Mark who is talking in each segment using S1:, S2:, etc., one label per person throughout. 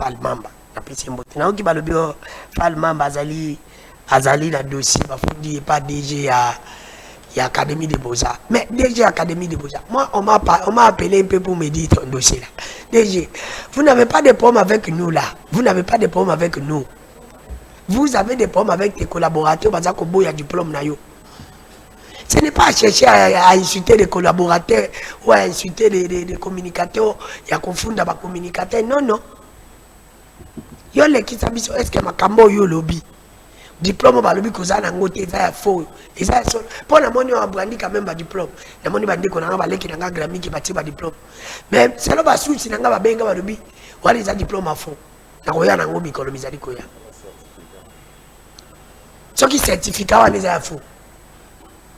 S1: Fall Mamba na pesi mbote na oki balobi Fall Mamba azali na dossier bafundi pas DG ya Académie des Beaux-Arts. Mais DG Académie des Beaux-Arts, moi on m'a appelé un peu pour me dire ton dossier là. DG, vous n'avez pas de problème avec nous là. Vous n'avez pas de problème avec nous. Vous avez des problèmes avec tes collaborateurs parce que il y a diplôme na yo. Ce n'est pas à chercher à insulter les collaborateurs ou à insulter les communicateurs, il y a confondre les communicateurs. Non, non. Yo les qui s'habillent, est-ce que ma cambo yo lobby? Diplôme ba lobby koza na ngote ça faux. Et ça pour la monnaie on brandi quand même ba diplôme. La monnaie bandi ko na ba leki na Grammy qui bati ba diplôme. Mais c'est là ba souci na ba benga ba lobby. Wali za diplôme à faux. Na ko ya na ngobi ko lomizali ko ya. Ce qui certificat wa les a faux.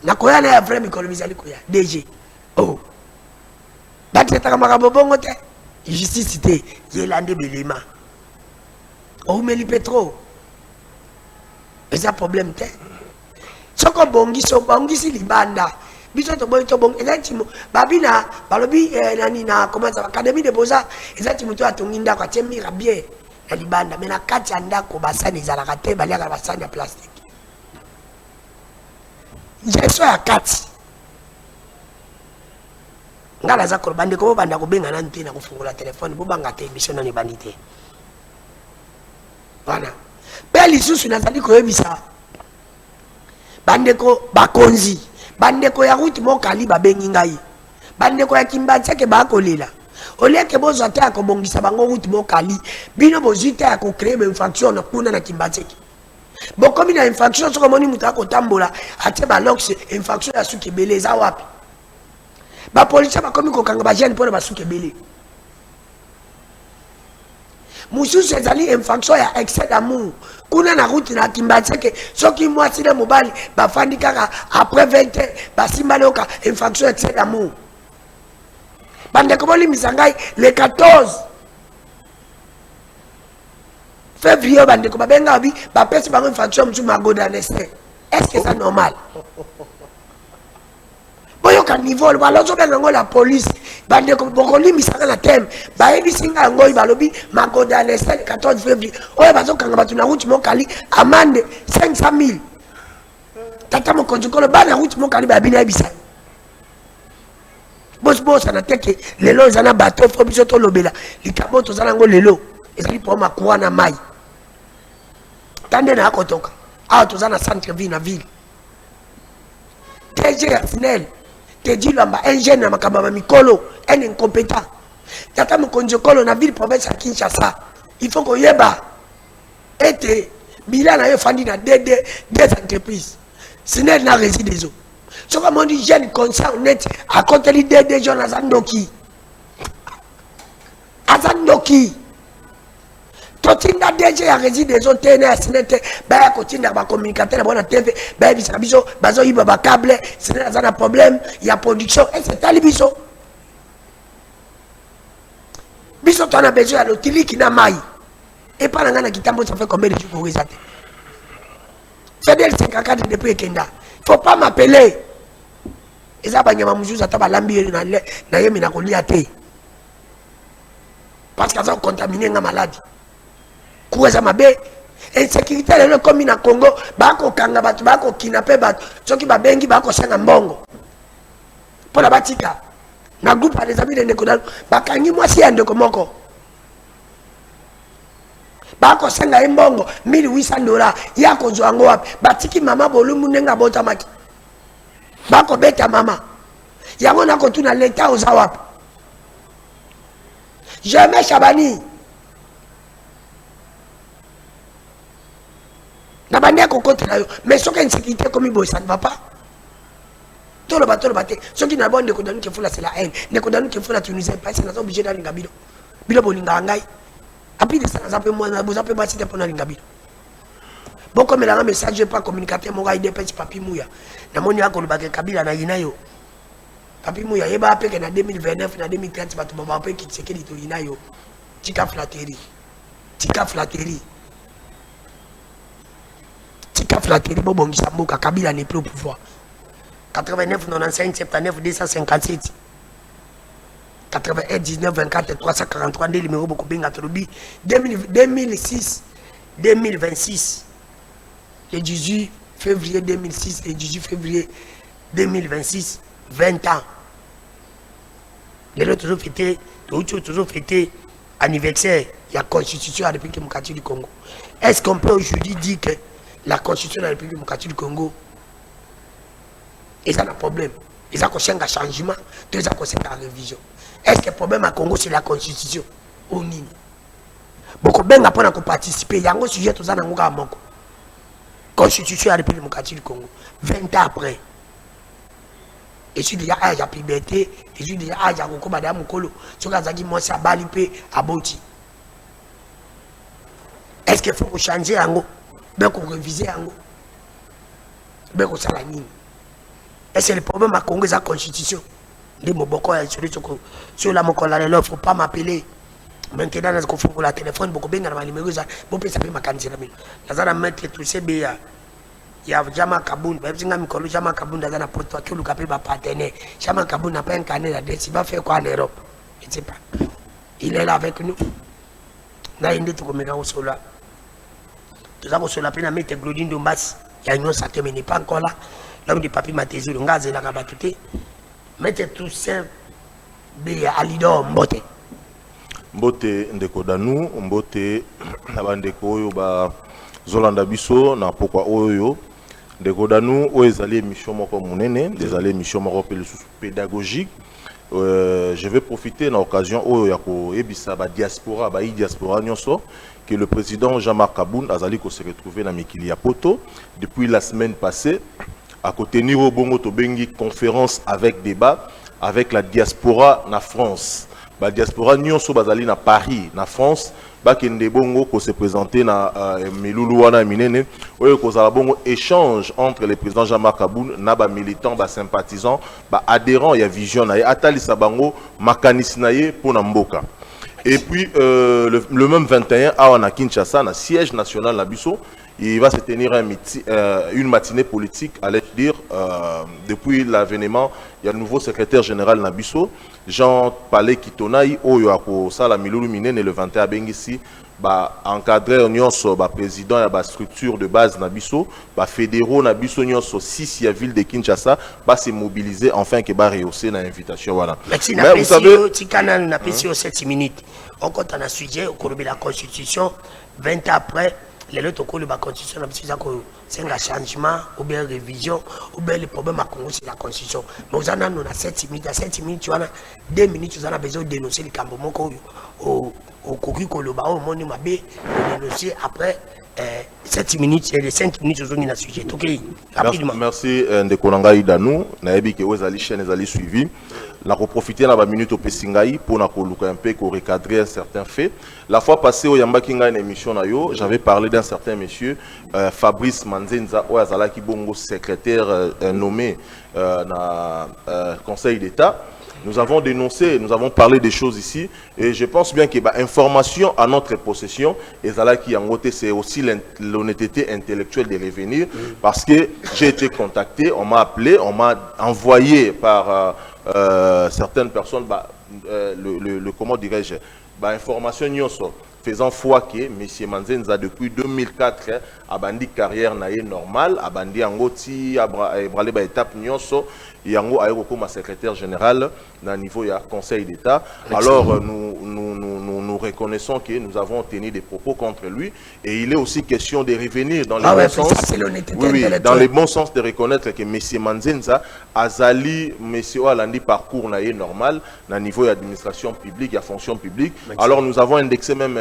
S1: Na ko ya na vrai mikolomizali ko ya. DG. Oh. Ba teta kama bongo te. Justice te yelande belema. Oh meli petro. Et ça problème te. Soko bongisi libanda. Biso to boy to bong ezatimo babina balobi nani na comment ça Académie des Beaux-Arts ezatimo to atonginda kwa temira bien na libanda mais na kati anda ko basani ezalaka te baliaka basani ya plastique. Gestion ya kati. Ngala za ko bande ko banda ko benga na nte na kufungula telefone bo banga te émission na ni bandité. Voilà. Beli susu nazali ko yebisa. Bande ko bakonzi. Bande ko ya route mo kali babengi ngai. Bande ko ya kimbatse ke ba kolela. Ole ke bozo ata ko bongisa bango route mo kali. Bino bozita ya ko créer infraction na kuna na kimbatse. Bokomi na infraction soko moni muta ko tambola ate ba lox infraction ya suki beleza wapi. Ba police ba komi ko kanga ba jeune pour ba suki belé. Mususu ezali infraction ya excès d'amour. Kuna na route na kimbatseke soki mwasi na mobali bafandi kaka après 20 ans basimbaloka infraction excès d'amour. Bande ko boli misangai le 14 février bande ko babenga bi ba pesi ba infraction mtu magoda neste. Est-ce que c'est normal? Boyo ka niveau balozo benga ngo la police bande ko bokoli misanga na thème ba ebi singa ngoi balobi magoda neste le 14 février. Oyo bazo kanga batu na route mokali amende 500,000. Tata mo konjukolo ba na route mokali ba bina ebisa. Boss na teke lelo zana bateau fo biso to lobela likabo to zana ngo lelo ezali po makuwa na mai. Tande na akotoka awa to zana centre ville na ville. DG Snell te dit lamba ingénieur na makamba mikolo un incompétent. Tata mo konjukolo na ville province ya Kinshasa. Il faut qu'on yeba ete bila na yo fandi na des entreprises. Snell na réside des eaux. Ce que mon dit jeune conscient net à côté l'idée des gens Azandoki. Azandoki. Totinda DG a réside des autres TNS net ba kotinda ba communicateur ba na TV ba bisa biso bazo yiba ba câble c'est un problème il y a production et c'est tali biso. Biso tu as besoin de l'otili qui n'a mai. Et pas na kitambo ça fait combien de jours pour résater. C'est del 54 depuis Kenda. Faut pas m'appeler. Et ça va nyama mujuza ta balambi na yemi na kolia te. Parce que ça contaminer nga maladie. Kuweza mabe insécurité lelo comme na Congo bako kanga batu bako kinape batu soki babengi bako sanga mbongo. Pour la batika na groupe des amis de Nekodal bakangi mwasi ya ndeko moko. Bako sanga mbongo $1,800 yako zwango wapi batiki mama bolumu nenga bota maki. Bako beta mama yango nako tuna leta ozawapi jamais Chabani na bande ko kote na yo mais soki insécurité comme boy ça ne va pas tolo bate soki na bonde ko danu ke fula c'est la haine ne ko danu ke fula Tunisien pas c'est na obligé d'aller ngabilo bilo bolinga ngai appi de ça na zape moi na bozape ba site pona ngabilo. Bon comme la message pas communicateur mo ga ide petit papi muya na moni yako lubake kabila na yinayo papi muya yeba apeke na 2029 na 2030 batu baba apeke kitsekeli to yinayo tika flatterie bo bongisa mboka kabila n'est plus au pouvoir 89 95 79 257 81 19 24 343 des numéros beaucoup bien 2006 2026 le 18 février 2006 et 18 février 2026 20 ans les autres toujours fêté anniversaire de la constitution de la République démocratique du Congo. Est-ce qu'on peut aujourd'hui dire que la constitution de la République démocratique du Congo est un problème? Ils ont un changement, ils ont une révision. Est-ce que le problème à Congo c'est la constitution? Ou non? Beaucoup de gens ont participé, il y a un sujet tout ça dans la constitution de la République démocratique du Congo. 20 ans après. Et suis déjà âge à puberté, et suis déjà âge à Koko Madame Mukolo, sur la Zagi Monsa Balipé à Boti. Est-ce qu'il faut changer en haut? Ben qu'on réviser en haut? Ben qu'on salanine? Est-ce que le problème à Congo c'est la constitution? Les Moboko sur la Mokola, il ne faut pas m'appeler. Maintenant, il faut la téléphone, beaucoup bien dans ma numéro, bon peut s'appeler ma candidate. Là, ça mettre tout ces béas. Il y a Jama Kaboun, même si on a Jama Kaboun dans un porte qui le capé ma partenaire. Jama Kaboun n'a pas un canet là-dedans. Il va faire quoi en Europe? Je ne sais pas. Il est là avec nous. Là, il est tout comme au sol là. Tout ça, sur la peine à mettre Claudine Dombas. Il y a une autre qui n'est pas encore là. L'homme de papier Matézou, le gaz est là, rabatté. Mettez tout ça, Alidor Mbote.
S2: Mbote ndeko danu, Mbote nabandeko yo ba Zolanda biso na pourquoi oyo. Ndeko danu o ezali émission moko munene, des émissions moko pédagogique. Je vais profiter de l'occasion oyo ya ko ebisa ba diaspora, ba diaspora nyonso que le président Jean-Marc Kaboun azali ko se retrouver na mikili ya poto depuis la semaine passée à côté Niro Bongo Tobengi conférence avec débat avec la diaspora na France. La diaspora nyonso bazali na Paris, na France, bakende bongo ko se présenter na Melulu wana minene, oyo ko zala bongo échange entre le président Jean-Marc Kaboun na ba militants, ba sympathisants, ba adhérents ya vision na ye atalisa bango makanisi na ye pona mboka. Et puis le même 21 à Kinshasa, na siège national na biso, il va se tenir une matinée politique, allais-je dire, depuis l'avènement, il y a le nouveau secrétaire général Nabiso, Jean Palais Kitonaï, Oyoako Sala Milulu Minen et le 21 Bengisi, encadré nyonso président et la structure de base Nabiso, fédéraux Nabiso nyonso 6 la ville de Kinshasa, se mobiliser enfin que rehausser l'invitation. Voilà.
S1: Mais vous savez, si canal n'a pas 7 minutes, on compte un sujet au cours de la Constitution, 20 ans après. Les autres cours de la Constitution, c'est un changement, ou bien révision, ou bien le problème à Congo, c'est la Constitution. Mais vous en avez 7 minutes, à 7 minutes, 2 minutes, vous en avez besoin de dénoncer le Cambomon au Kokikoloba, au Moni Mabé, de dénoncer après 7 minutes, et les 5 minutes, vous avez un sujet. Ok, rapidement.
S2: Merci, Ndekonanga Idanou, Naebi que vous avez chaîne, vous avez suivi. Nous avons profité de la minute au Pessingaï pour nous un peu recadrer un certain fait. La fois passée, au Yambakinga une émission, j'avais parlé d'un certain monsieur, Fabrice Manzenza, qui bongo secrétaire nommé dans le Conseil d'État. Nous avons dénoncé, nous avons parlé des choses ici, et je pense bien que l'information à notre possession, c'est aussi l'honnêteté intellectuelle de revenir, parce que j'ai été contacté, on m'a appelé, on m'a envoyé par certaines personnes, comment dirais-je, information nyonso faisant foi que M. Manzenza depuis 2004 a bandi carrière normale, a bandi angoti, a bralé ba étape nyonso, yango a eu comme secrétaire général na niveau ya Conseil d'État. Alors nous reconnaissons que nous avons tenu des propos contre lui et il est aussi question de revenir dans les bons sens. Dans les bons sens de reconnaître que M. Manzenza azali M. Alandi parcours na normal na niveau d'administration publique, ya fonction publique. Alors nous avons indexé même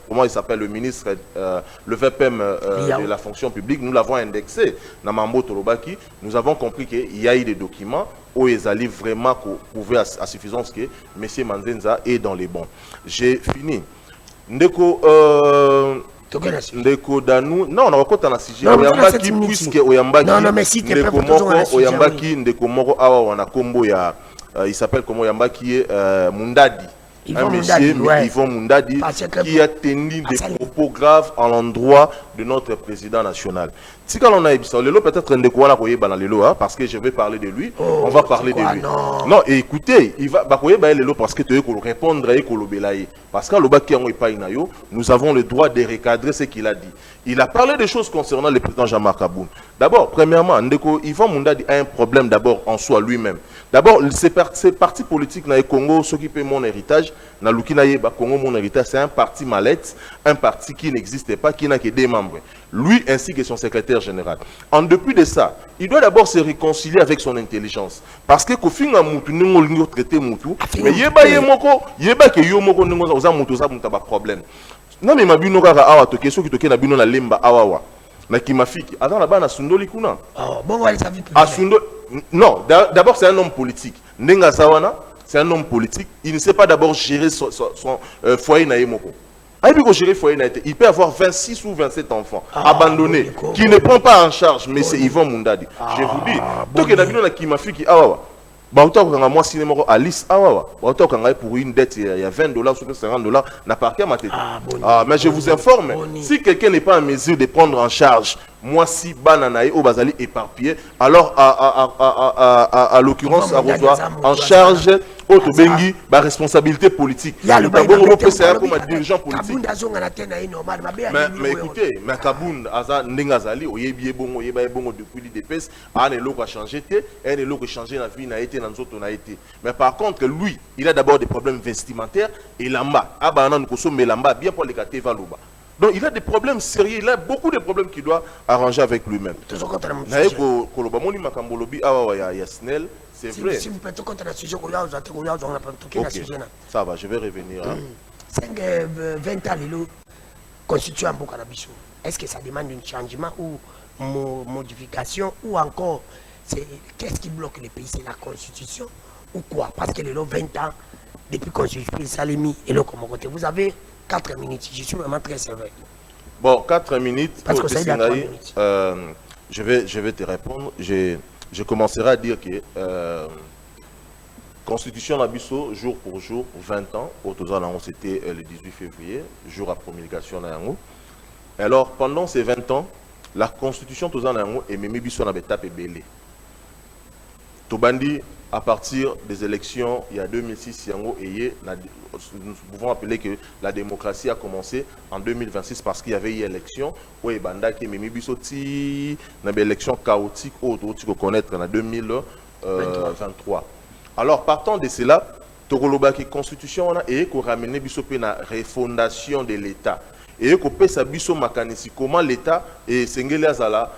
S2: comment il s'appelle le ministre le VPM de la fonction publique, nous l'avons indexé na Mambo Tolobaki. Nous avons compris qu'il y a eu des documents où ils allaient vraiment prouver à suffisance que M. Manzenza est dans les bons. J'ai fini. Ndeko Danou, non, on va pas dans le sujet. Oyambaki, puisque Oyambaki, Ndeko Moro Awa wana kombo ya, il s'appelle comment Oyambaki est Mundadi. Un monsieur, Yvon Mundadi, qui a tenu des propos graves à l'endroit de notre président national. Si quand on a Lelo, peut-être Ndekouana Koyeba dans Lelo, parce que je vais parler de lui, on va parler de lui. Non, et écoutez, il va Koyeba Lelo parce que tu veux répondre à Ekolobelaye. Parce qu'à l'Obaki nous avons le droit de recadrer ce qu'il a dit. Il a parlé des choses concernant le président Jean-Marc Aboun. D'abord, premièrement, Ndeko Yvan Mundadi a un problème d'abord en soi lui-même. D'abord, ces partis politiques dans le Congo, ceux qui paient mon héritage, dans le Congo, mon héritage, c'est un parti mallette, un parti qui n'existait pas, qui n'a que des membres. Lui ainsi que son secrétaire général. En dépit de ça, il doit d'abord se réconcilier avec son intelligence. Parce que quand on a traité Moutou, mais problème. Non mais mabino kaka awa to keso ki to na bino na lemba awawa na kimafiki attends là-bas na sundoli kuna
S1: bon wali ça vit
S2: non d'abord c'est un homme politique Ndenga Sawana c'est un homme politique il ne sait pas d'abord gérer son foyer na yemoko gérer foyer na il peut avoir 26 ou 27 enfants abandonnés qui ne prend pas en charge mais c'est Yvan Mundadi je vous dis to ke na bino na kimafiki awawa Bauta ko moi cinéma Alice awawa bauta ko pour une dette il y a $20 ou $50 n'a pas qu'à ma tête. Mais je vous informe si quelqu'un n'est pas en mesure de prendre en charge moi si bananaï au bazali éparpillé alors à l'occurrence à en charge autre bengi ba responsabilité politique c'est comme un dirigeant politique mais écoutez mais Kaboun aza ndengazali oyebi bongo yeba bongo depuis l'IDPS a ne loko a changé té et ne loko changer la vie na été dans autres na été mais par contre lui il a d'abord des problèmes vestimentaires et lamba abana nkoso melamba bien pour les caté valoba. Donc il a des problèmes sérieux, il a beaucoup de problèmes qu'il doit arranger avec lui-même. C'est vrai.
S1: Si vous pouvez contre la sujet,
S2: ça va, je vais revenir.
S1: 20 ans, le constituant Bokanabiso. Est-ce que ça demande un changement ou modification ou encore qu'est-ce qui bloque le pays? C'est la constitution ou quoi? Parce que les 20 ans, depuis qu'on s'est fait Salemi et le Komokote, vous avez 4 minutes, je suis vraiment très sévère.
S2: Bon, 4 minutes,
S1: parce que ça y a 3 minutes.
S2: Je vais te répondre. Je commencerai à dire que Constitution Nabiso, jour pour jour, 20 ans, au total, c'était le 18 février, jour à promulgation Nayango. Alors, pendant ces 20 ans, la Constitution Tozan Nayango et Mimi Biso na betape belé. Tobandi, à partir des élections, il y a 2006, nous pouvons appeler que la démocratie a commencé en 2026 parce qu'il y avait eu une élection où Banda qui Mimi Bissoti, une élection chaotique où tu peux connaître en 2023. Alors partant de cela, Togoloba qui constitution et qu'on ramène Bissopé na refondation de l'État et qu'on peut sa Bisso Makanisi comment l'État et Sengeli Azala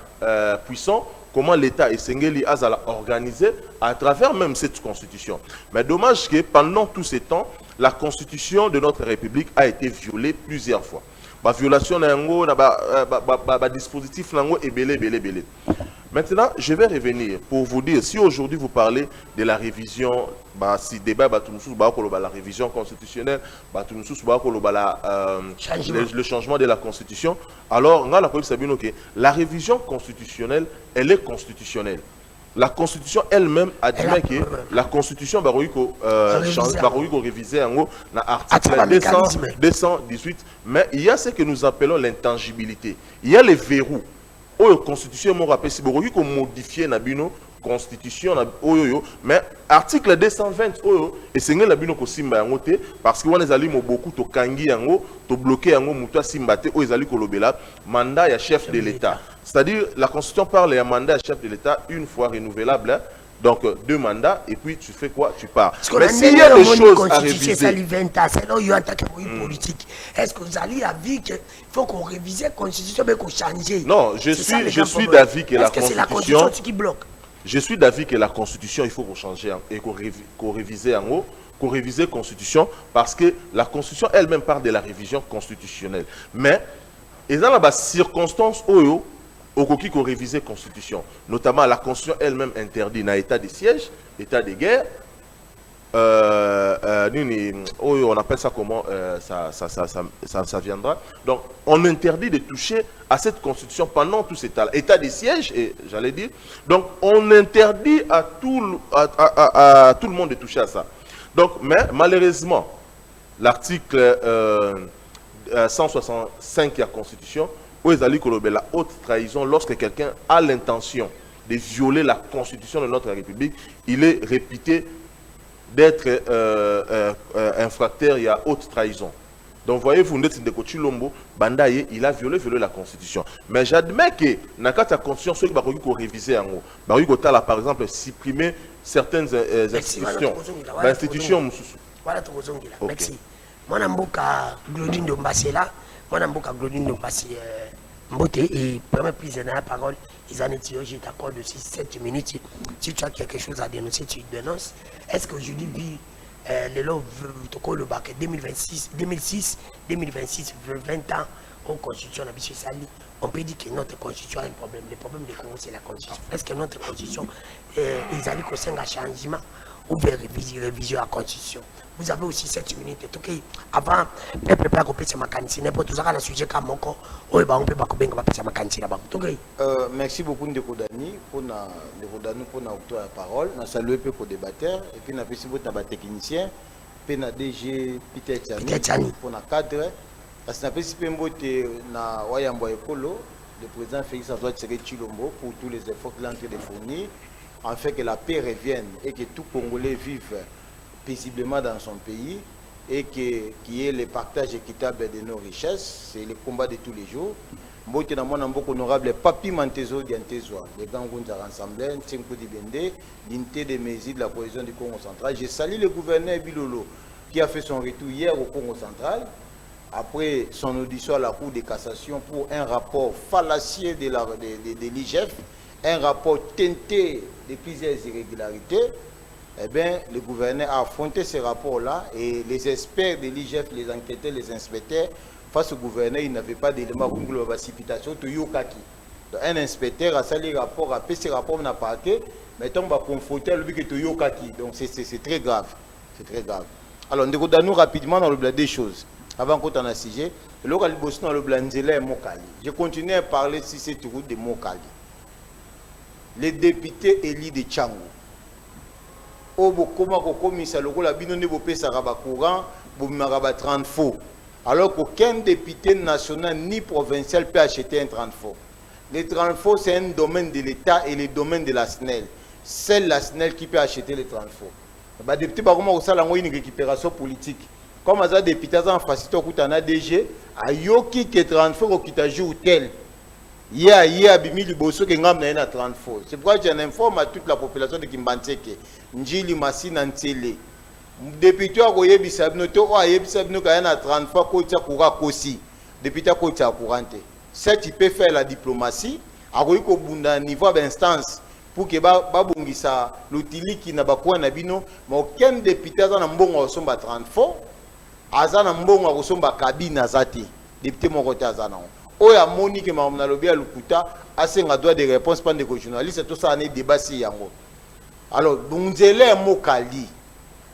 S2: puissant. Comment l'État et Sengeli Azala organisé à travers même cette constitution. Mais dommage que pendant tout ce temps, la constitution de notre République a été violée plusieurs fois. La violation d'un dispositif est belé. Maintenant, je vais revenir pour vous dire, si aujourd'hui vous parlez de la révision, si débat la révision constitutionnelle, le changement de la constitution, alors la révision constitutionnelle, elle est constitutionnelle. La constitution elle-même admet que la constitution va réviser en l'article 218, mais il y a ce que nous appelons l'intangibilité. Il y a les verrous. La constitution m'a rappelé si vous modifier la constitution mais article 220 et c'est la bino ko simba yango te parce que on ezali beaucoup to kangi yango to bloquer yango muta simba te o ezali ko lobela mandat ya chef de l'État, c'est-à-dire la constitution parle ya mandat chef de l'État une fois renouvelable. Donc 2 mandats et puis tu fais quoi? Tu pars.
S1: Mais s'il y a des choses à réviser, est-ce que vous allez à dire qu'il faut qu'on révise la constitution mais qu'on change?
S2: Non, je suis d'avis que la
S1: constitution qui bloque.
S2: Je suis d'avis que la constitution il faut qu'on change et qu'on révise en haut, qu'on révise la constitution parce que la constitution elle-même parle de la révision constitutionnelle. Mais il y a des circonstances où au coquille qu'on révisait la constitution, notamment la constitution elle-même interdit un état de siège, état de guerre, on appelle ça comment ça viendra. Donc on interdit de toucher à cette constitution pendant tout cet état de siège, et j'allais dire, donc on interdit à tout le monde de toucher à ça. Donc, mais malheureusement, l'article 165 de la Constitution la haute trahison, lorsque quelqu'un a l'intention de violer la constitution de notre République, il est réputé d'être infracteur, il y a haute trahison. Donc voyez-vous, Bandaye, il a violé la constitution. Mais j'admets que dans la constitution, ceux qui ont révisé, par exemple, supprimer certaines institutions.
S1: Voilà, merci. Moi, je suis Claudine Dombassi là. Moi, je suis Claudine Dombassi Mbote. Et première prise de la parole, ils en étaient, je t'accorde aussi 7 minutes. Si tu as quelque chose à dénoncer, tu dénonces. Est-ce qu'aujourd'hui, le lot le bac 2026, 2026, 20 ans, en constitution, on peut dire que notre constitution a un problème. Le problème de Congo, c'est la constitution. Est-ce que notre constitution, ils allaient qu'on un changement ou bien révision à la constitution? Vous avez aussi 7 minutes. Avant, peuple pas couper sa macanisi. N'importe où ça, le sujet comme mon corps, on peut pas couper sa macanisi là-bas.
S3: Merci beaucoup Ndeko Dani pour la parole. Je salue peu pour débatteur et puis na pesi beaucoup na technicien, puis na DG Peter Tchani pour na cadre. Parce que na pesi peu mbote na Wayambo Ekolo, le président Félix Antoine Tshisekedi pour tous les efforts qu'il est en train de fournir, afin que la paix revienne et que tout Congolais vive paisiblement dans son pays et qu'il y ait le partage équitable de nos richesses. C'est le combat de tous les jours. Mbote na mwana mboko honorable Papi Mantezo Diantezwa, les Gangunza Rassemblés, Tsenko Dibende, l'unité des Mésis de la cohésion du Congo central. Je salue le gouverneur Bilolo qui a fait son retour hier au Congo central après son audition à la Cour de cassation pour un rapport fallacieux de l'IGF, un rapport teinté de plusieurs irrégularités. Eh bien, le gouverneur a affronté ce rapport-là et les experts de l'IGF, les enquêteurs, les inspecteurs, face au gouverneur, il n'avait pas d'éléments pour la précipitation. Un inspecteur a sali rapport, a fait ce rapport, n'a pas été, mais on va confronter le but que Toyokaki. Donc c'est très grave. C'est très grave. Alors, nous rapidement dans le blanc des choses. Avant qu'on ait un sujet, le local boss dans le blanc de Mokali. Je continue à parler si c'est tout de Mokali. Les députés élus de Tchango. Alors qu'aucun député national ni provincial peut acheter un 30 faux. Les 30 faux, c'est un domaine de l'État et le domaine de la SNEL. C'est la SNEL qui peut acheter les 30 faux. Les députés ont une récupération politique. Comme les députés ont facilité au DG, il y a qui 30 faux qui t'a joué tel. Il y a Bimi Liboso qui a 30 faux. C'est pourquoi j'informe à toute la population de Kimbanseke. Njili Massina Ntele. Député a yebisa bino to o yebisa bino ka na 30 fois ko tia kura kosi député ko tia courante certes il peut faire la diplomatie a ko bunda niveau d'instance pour que ba bongisa l'utiliki na bakwa na bino mais aucun député za na mbongo osomba 30 fois aza na mbongo osomba cabine azati député moko ta za na o ya Monique mamna lobi ya lukuta asenga droit de réponse pas de journaliste tout ça ne débat si yango alors Bunzele Mokali.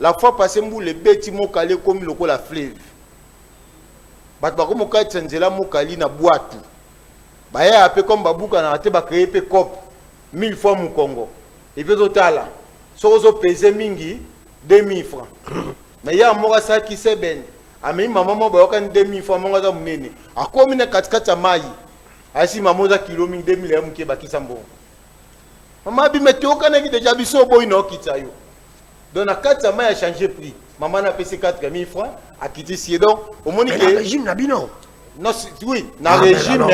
S3: La fois passée, les bêtis Mokali comme le la fleuve. Batbako Mokali Tsanzela Mokali na boîte. Baya appelé comme Babouka na te ba créer pe cop 1000 fois mon Congo. Et puis total sozo peser mingi 2000 francs. Mais ya mora sa ki se ben. Ami maman mo ba yoka 2000 francs mo ngaza munene. Akomi na katikati ya mai. Asi mamoza kilo mingi 2000 ya muke bakisa mbongo. Maman bi metioka na ki deja biso boy no kitsayo. Donc, la carte a changé de prix. Maman a payé 4 000 francs, a quitté Siedon. Au monde
S1: le régime n'a non.
S3: Non, oui, dans le régime,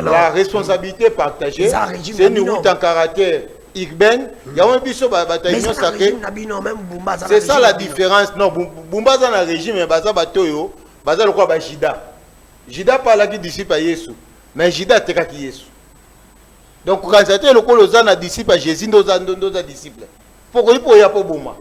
S3: la responsabilité partagée, c'est une route en caractère urbain. Il y a un biseau bataillon sacré. C'est ça la différence. Non, Bumba dans le régime, mais Baza Batoyo, Baza le quoi Jida. Jida par là qui disciple à Yesu. Mais Jida te qui Yesu. Donc, quand c'était le colosal a disciple à Jésus, nous a disciples. Pourquoi il faut y avoir Bouma?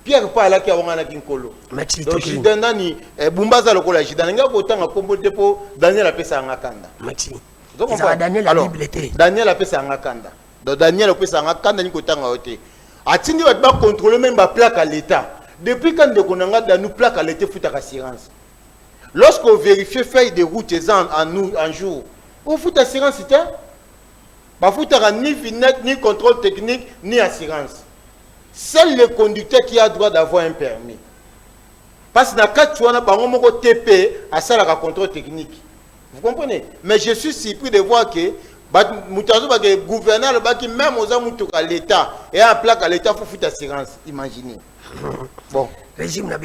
S3: Pierre pas là qui a un kinkolo. Donc Jida nani Bumbaza lokola Jida nga autant à compoter pour Daniel a pesa ngakanda.
S1: Merci. Donc Daniel a bibliothèque.
S3: Daniel a pesa ngakanda. Donc Daniel a pesa ngakanda ni kotanga ote. Atindi va pas contrôler même la plaque à l'état. Depuis quand de konanga dans nous plaque à l'état fout à assurance. Lorsqu'on vérifie feuille de route en jour, on fout assurance c'était pas fout ni finette ni contrôle technique ni assurance. Seul le conducteur qui a droit d'avoir un permis. Parce que dans le cas où on a un TP à ça la contrôle technique. Vous comprenez? Mais je suis surpris de voir que le gouverneur, même aux l'État, et un plat à l'État, il faut faire assurance. Imaginez. Bon.
S1: Régime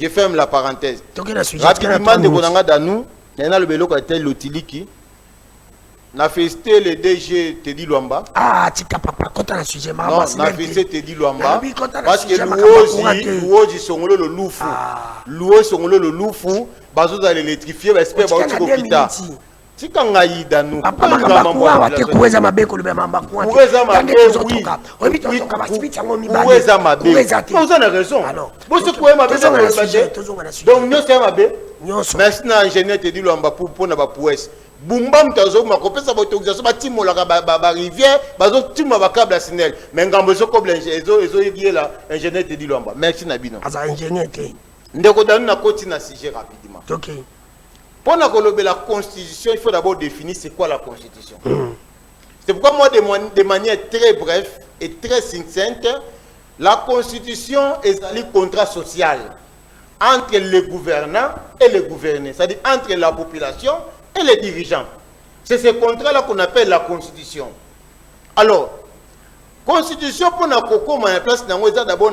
S3: Je ferme la parenthèse.
S1: Rapidement,
S3: nous, il y a le vélo qui a été l'utiliki. On a félicité le DG Teddy Luamba.
S1: Ah, tika papa, quand on a sujet,
S3: non, on a félicité Teddy Luamba. Parce que l'ouoji sont le loufou. L'ouoji sont le loufou. Bazo à l'électrifier, j'espère que vous avez dit. Tika ngaïda nous.
S1: Papa, mama te kuweza mabeko le mamba kwa.
S3: Kuweza mabeko, oui. Oui, kuweza mabeko. Vous avez raison. Vous savez quoi mabeko? Donc nous sommes mabeko. Merci à l'ingénieur Teddy Luamba pour na ba pouesse. Bumbam tazo makopesa ba autorisation ba timola ba rivière bazo timo ba câble SNEL mais ngambo zo ko ezo yé la ingénieur Teddy Luamba. Merci Nabino.
S1: Asa ingénieur te.
S3: Ndeko danu na koti na sujet rapidement.
S1: OK.
S3: Pour la constitution, il faut d'abord définir c'est quoi la constitution. C'est pourquoi moi de manière très brève et très succincte, la constitution est un contrat social entre les gouvernants et les gouvernés, c'est-à-dire entre la population et les dirigeants. C'est ce contrat-là qu'on appelle la constitution. Alors, constitution pour la coco, ma place d'abord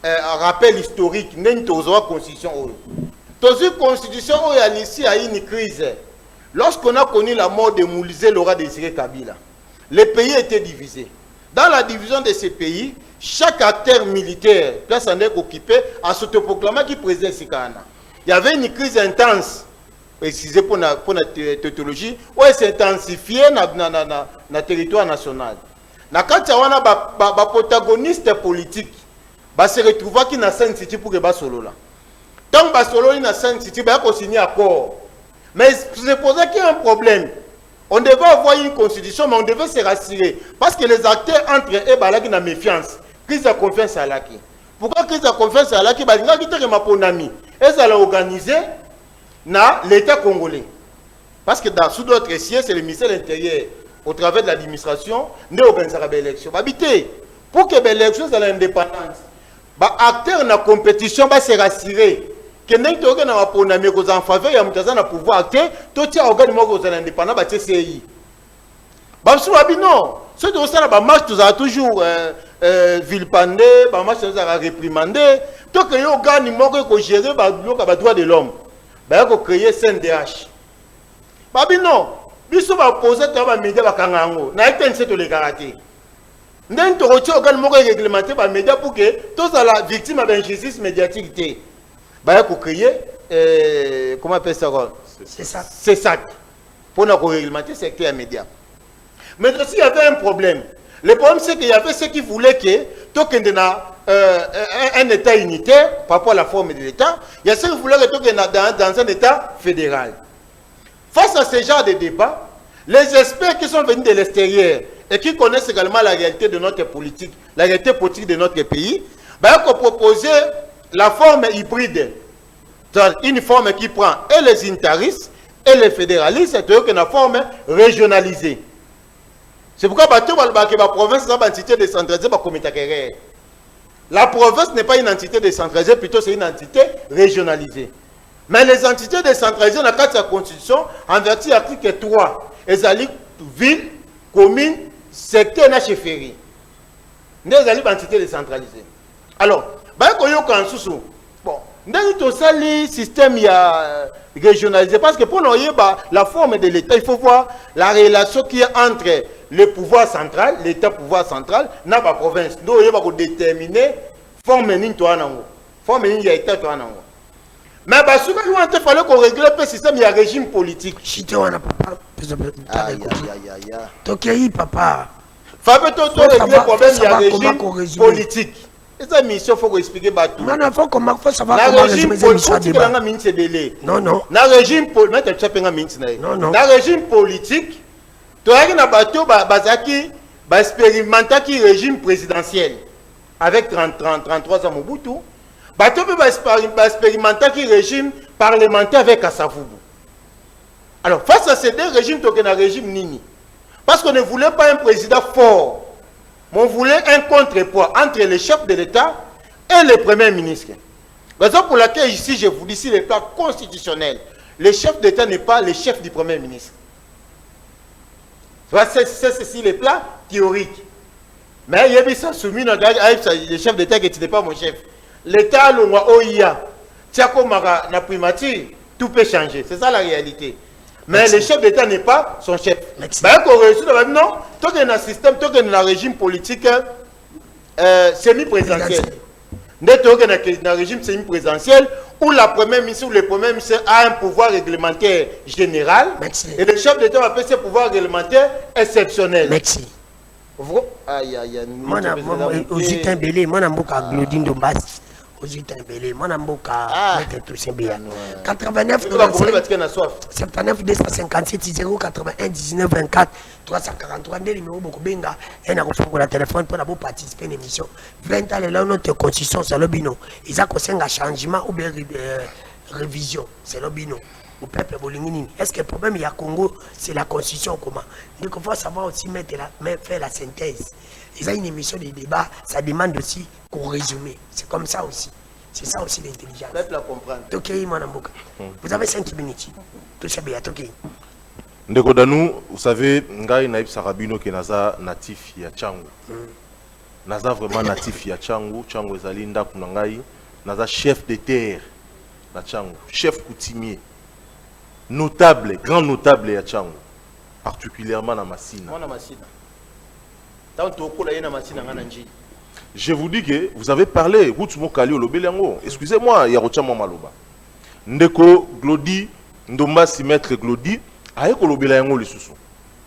S3: un rappel historique, n'est pas constitution. Dans une constitution, il y a ici une crise. Lorsqu'on a connu la mort de Moïse Laurent Désiré Kabila, les pays étaient divisés. Dans la division de ces pays, chaque acteur militaire, place en est occupé, a s'autoproclamé qui président Sikana. Il y avait une crise intense, excusez pour la tautologie, où elle s'est intensifiée dans le territoire national. Dans le cas de protagonistes politiques, se retrouvent qui dans scène city pour que solo là. Donc, Basolo est dans Sainte-City, il faut signer un accord. Mais c'est posé qu'il y a un problème. On devait avoir une constitution, mais on devait se rassurer. Parce que les acteurs entre eux, ils ont une méfiance. Crise de confiance à l'Aki. Pourquoi crise de confiance à l'Aki? Ils ont organisé l'État congolais. Parce que sous d'autres sièges, c'est le ministère de l'Intérieur, au travers de l'administration, nous organisons l'élection. Pour que l'élection soit indépendante, les acteurs dans la compétition vont se rassurer. Que nous avons en faveur de pouvoir acter, tout le monde est indépendant, c'est CI. Non, ceux qui ont marche, tu as toujours vilipendé, marche, tu as réprimandé. Donc, il y a des gens qui gèrent les droits de l'homme. Il faut créer CNDH. Non, ils sont opposés à les médias, ils ont été les karaté. Nous avons réglementé les médias pour que tous la victime d'injustice médiatique. Il faut créer, comment on appelle ça? C'est ça. Pour nous réglementer le secteur média. Mais aussi, il y avait un problème. Le problème, c'est qu'il y avait ceux qui voulaient que tout un État unitaire par rapport à la forme de l'État. Il y a ceux qui voulaient que tout dans un État fédéral. Face à ce genre de débat, les experts qui sont venus de l'extérieur et qui connaissent également la réalité de notre politique, la réalité politique de notre pays, ils ont proposé la forme hybride, une forme qui prend et les unitaristes et les fédéralistes, c'est une forme régionalisée. C'est pourquoi la province est une entité décentralisée par comité carré. La province n'est pas une entité décentralisée, plutôt c'est une entité régionalisée. Mais les entités décentralisées dans le cadre de la Constitution, en vertu de l'article 3, elles ont ville, commune, secteur et chefferie. Nous avons une entité décentralisée. Alors, bon, dans le système régionalisé, parce que pour nous, la forme de l'État, il faut voir la relation qui est entre le pouvoir central, l'État pouvoir central, et la province. Nous, il faut déterminer la forme de l'État. Mais il fallait qu'on règle le système, il y a un régime politique.
S1: Aïe, papa.
S3: Il faut régler le problème, il y a un régime politique. Et ça, mission, il faut expliquer tout.
S1: Non, il faut savoir comment résumer ça. Non, non.
S3: Dans le régime politique, tu as un bateau qui expérimente le régime présidentiel avec 33 ans Mobutu. Bateau peut expérimenter le régime parlementaire avec Assafoubou. Alors, face à ces deux régimes, tu as un régime Nini. Parce qu'on ne voulait pas un président fort. Mais on voulait un contrepoids entre les chefs de l'État et le Premier ministre. Raison pour laquelle ici, je vous dis, ici, le plan constitutionnel, Le chef d'État n'est pas le chef du Premier ministre. C'est ceci les plans théoriques. Mais il y a ça soumis dans le chef d'État qui n'était pas mon chef. L'État, le roi OIA, Tiako Mara, na primature, tout peut changer. C'est ça la réalité. Mais
S1: merci.
S3: Le chef d'État n'est pas son chef. Non, tout est un système, tout est un régime politique semi-présidentiel. Dans un régime semi-présidentiel où la première ministre ou le premier ministre a un pouvoir réglementaire général.
S1: Merci.
S3: Et le chef d'État appelle ce pouvoir réglementaire exceptionnel.
S1: Merci.
S3: Aïe, aïe, aïe.
S1: Moi, je suis un belé. Moi, je suis Glodine Dombas. Je suis un belé. Moi, je suis un belé. 89 79 257 081 19 24 343 nde numéro bokobenga et na kofungola téléphone pour d'abord participer à l'émission 20 ans là notre constitution c'est le bino ils a un changement ou bien révision c'est le bino au peuple bolingini. Est-ce que le problème il y a Congo c'est la constitution comment donc il faut savoir aussi faire la synthèse. Ils ont une émission de débat, ça demande aussi qu'on résume. C'est comme ça aussi. C'est ça aussi l'intelligence. Ok, vous avez 5 minutes. Tout ça bien, ok.
S2: Ndeko Danou, vous savez, Ngai Naïb Sarabino qui naza natif ya Tchangu. Naza vraiment natif ya Tchangu. Tchangu ezali ndaku na ngai. Naza chef de terre na Tchangu. Chef coutumier. Notable, grand notable ya Tchangu. Particulièrement na Masina. Je vous dis que vous avez parlé, excusez-moi, Yarochamo Maloba. Ndeko Glodi, Ndombasi maître Glodi,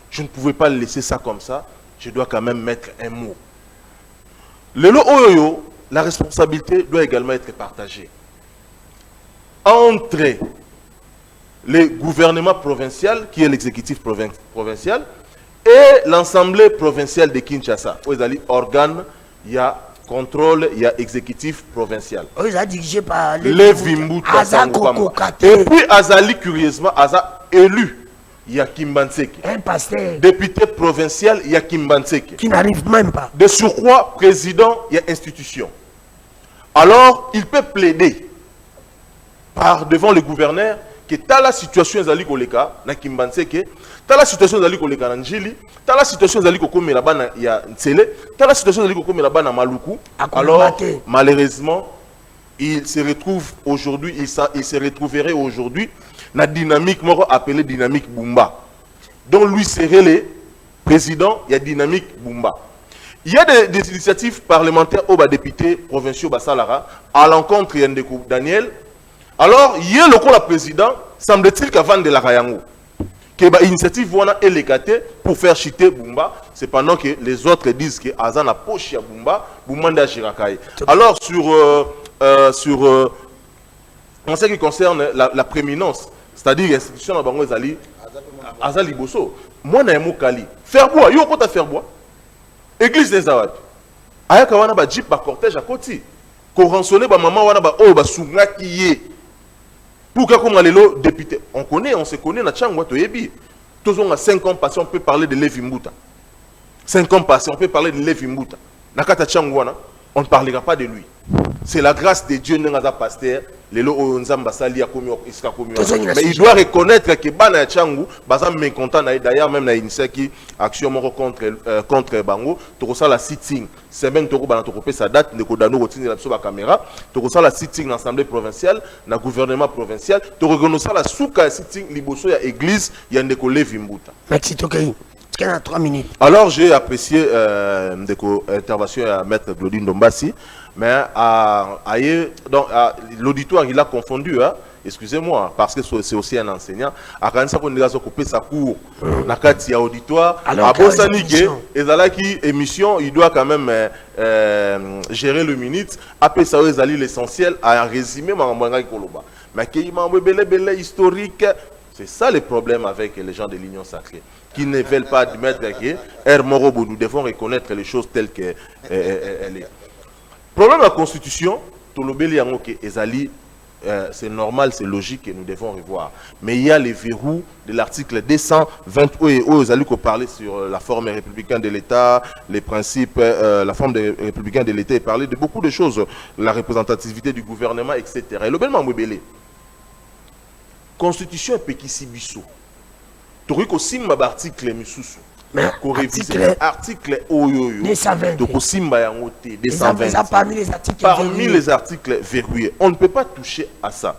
S2: je ne pouvais pas laisser ça comme ça, je dois quand même mettre un mot. Lelo Oyoyo, la responsabilité doit également être partagée. Entre le gouvernement provincial, qui est l'exécutif provincial, et l'Assemblée provinciale de Kinshasa. Où il y a organe, il y a contrôle, il y a exécutif provincial.
S1: Ils ont dirigé par
S2: les Vimbuta. Et puis Azali, curieusement, Aza élu, il y a Kimbanseki.
S1: Un pasteur.
S2: Député provincial, il y a Kimbanseki.
S1: Qui n'arrive même pas.
S2: De surcroît, président, il y a institution. Alors, il peut plaider devant le gouverneur que dans la situation Azali Koleka, na Kimbanseki, dans la situation Azali Koleka na Njili, dans la situation Azali Kokome là-bas na ya Ntsele, dans la situation Azali Kokome là-bas na Maluku. Alors, malheureusement, il se retrouve aujourd'hui, il se retrouverait aujourd'hui dans la dynamique appelée dynamique Bumba. Donc lui serait le président, il y a dynamique Bumba. Il y a des initiatives parlementaires aux députés provinciaux Bassalara à l'encontre de Daniel. Alors, il y a le coup la président, semble-t-il qu'avant de la Rayango, que l'initiative est légate pour faire chuter Bumba, c'est pendant que les autres disent que Azan a poché à Bumba, Bumba n'a Chirakai. Alors, en ce qui concerne la prééminence, c'est-à-dire l'institution de Bango Azali Bosso, moi, je suis Kali. Faire bois, il y a faire bois. Église des Awad. Ayakawana ba jeep ba cortège à côté. Corançonné ba maman wana ba oh ba sunga kiye. Pourquoi comme les députés, on se connaît na Tchangwa toyebi. Tous on a 5 ans passés, on peut parler de Levi Mbuta. 5 ans passés, on peut parler de Levi Mbuta. Nakata Tchangwana, on ne parlera pas de lui. C'est la grâce de Dieu n'engaza pasteur. Mais il doit reconnaître que Bana Tchangu, Bazam mécontent d'ailleurs même na initié qui action contre Bango, to ça la sitting, semaine to bana to kopé sa date de Kodano rotine la sur caméra, to ça la sitting l'assemblée provinciale, na gouvernement provincial, to reconnaître la souka sitting liboso ya église ya ndeko Levi Mbuta.
S1: Merci Tokai. 3 minutes.
S2: Alors j'ai apprécié l'intervention à maître Glodine Dombasi, mais l'auditoire il a confondu, hein? Excusez-moi, parce que c'est aussi un enseignant. À quand ça qu'on a coupé sa cour, na kati ya auditoire. À Bosanigué, et là qui émission, il doit quand même gérer le minute. Après ça, ils allaient l'essentiel à résumer ma Koloba. Mais qui m'a belé historique. C'est ça le problème avec les gens de l'Union sacrée, qui ne veulent pas admettre que Hermorobo, nous devons reconnaître les choses telles qu'elles sont. Problème de la Constitution, c'est normal, c'est logique et nous devons revoir. Mais il y a les verrous de l'article 220 où ils allaient parler sur la forme républicaine de l'État, les principes, la forme républicaine de l'État et parler de beaucoup de choses, la représentativité du gouvernement, etc. Et le bel constitution epekisi biso tokoki kosimba baarticle misusu article oyoyo tokosimba yango te 220 parmi les articles verrouillés on ne peut pas toucher à ça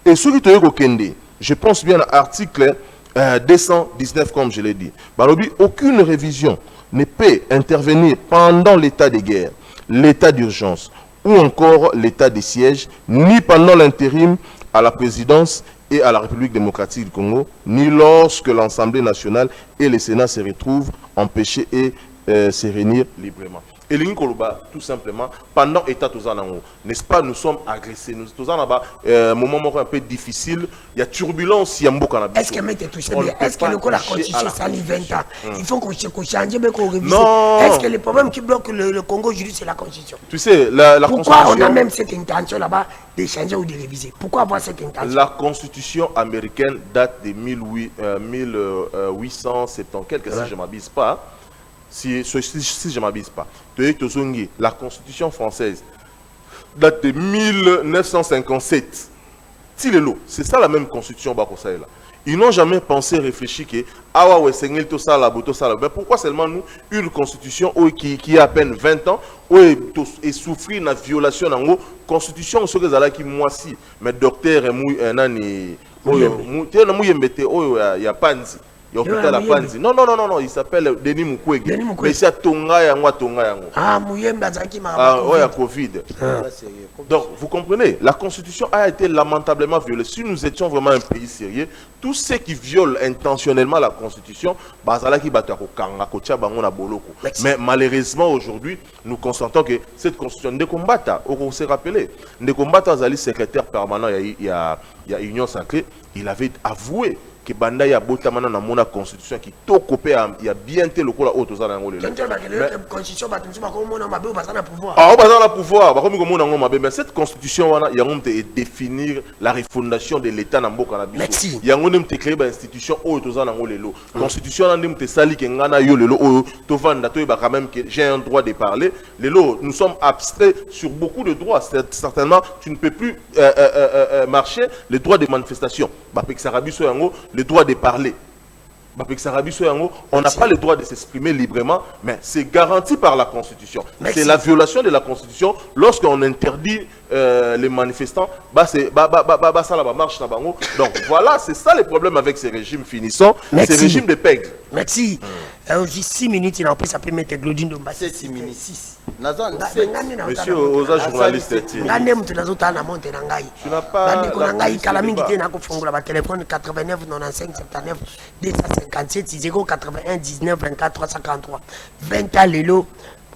S2: et ceux qui tokoki kokende je pense bien à l'article 219 comme je l'ai dit balobi aucune révision ne peut intervenir pendant l'état de guerre, l'état d'urgence ou encore l'état de siège, ni pendant l'intérim à la présidence et à la République démocratique du Congo, ni lorsque l'Assemblée nationale et le Sénat se retrouvent empêchés et se réunir librement. Et l'Inkoluba, tout simplement, pendant l'état n'est-ce pas, nous sommes agressés. Nous sommes dans un moment un peu difficile. Il y a turbulence, il y a beaucoup de
S1: est-ce que est-ce que le constitution s'allie 20 ans il faut qu'on change, mais qu'on révise. Est-ce que le problème qui bloque le Congo aujourd'hui, c'est la constitution?
S2: Tu sais, la
S1: pourquoi on a même cette intention là-bas de changer ou de réviser? Pourquoi avoir cette intention?
S2: La constitution américaine date de 1870, quelque si je ne m'abuse pas. Si je ne m'abuse pas, la constitution française date de 1957. C'est ça la même constitution. Ils n'ont jamais pensé, réfléchi que mais pourquoi seulement nous, une constitution qui a à peine 20 ans, et souffrir d'une violation de la constitution, qui moi si, mais docteur il y a pas non, il s'appelle Denis Mukwege. Mais c'est Tonga Yango.
S1: Ah, Mouyemba
S2: Covid. Donc, vous comprenez, la constitution a été lamentablement violée. Si nous étions vraiment un pays sérieux, tous ceux qui violent intentionnellement la constitution, mais malheureusement, aujourd'hui, nous constatons que cette constitution, Ndekombata, on s'est rappelé, Ndekombata Zali, secrétaire permanent, il y a Union Sacrée, il avait avoué que banda ya botamana na mona constitution qui to copé ya bien té lokola auto za na ngolé
S1: constitution batumsi ba ko mona mabe ba na pouvoir
S2: ba na pouvoir ba ko mi ko mona ngoma mais cette constitution wana ya ngomte est définir la refondation de l'état na mboka na biso ya ngone mte créer ba institution auto za na ngolé lo constitution na ndimte sali ke ngana yo lelo oyo to vanda to ba quand même que j'ai un droit de parler lelo nous sommes abstraits sur beaucoup de droits certainement tu ne peux plus marcher les droits de manifestation ba pek sarabiso yango le droit de parler. On n'a pas le droit de s'exprimer librement, mais c'est garanti par la Constitution. C'est la violation de la Constitution lorsqu'on interdit les manifestants. Donc voilà, c'est ça le problème avec ces régimes finissants, ces régimes de pègre.
S1: Merci. 6 minutes, il a pris sa première Glodine de Mbassé.
S3: 6 minutes. 6.
S2: Monsieur, aux journalistes,
S1: tu n'as pas la téléphone 89 95 79 257 081 19 24 343 20 ans lelo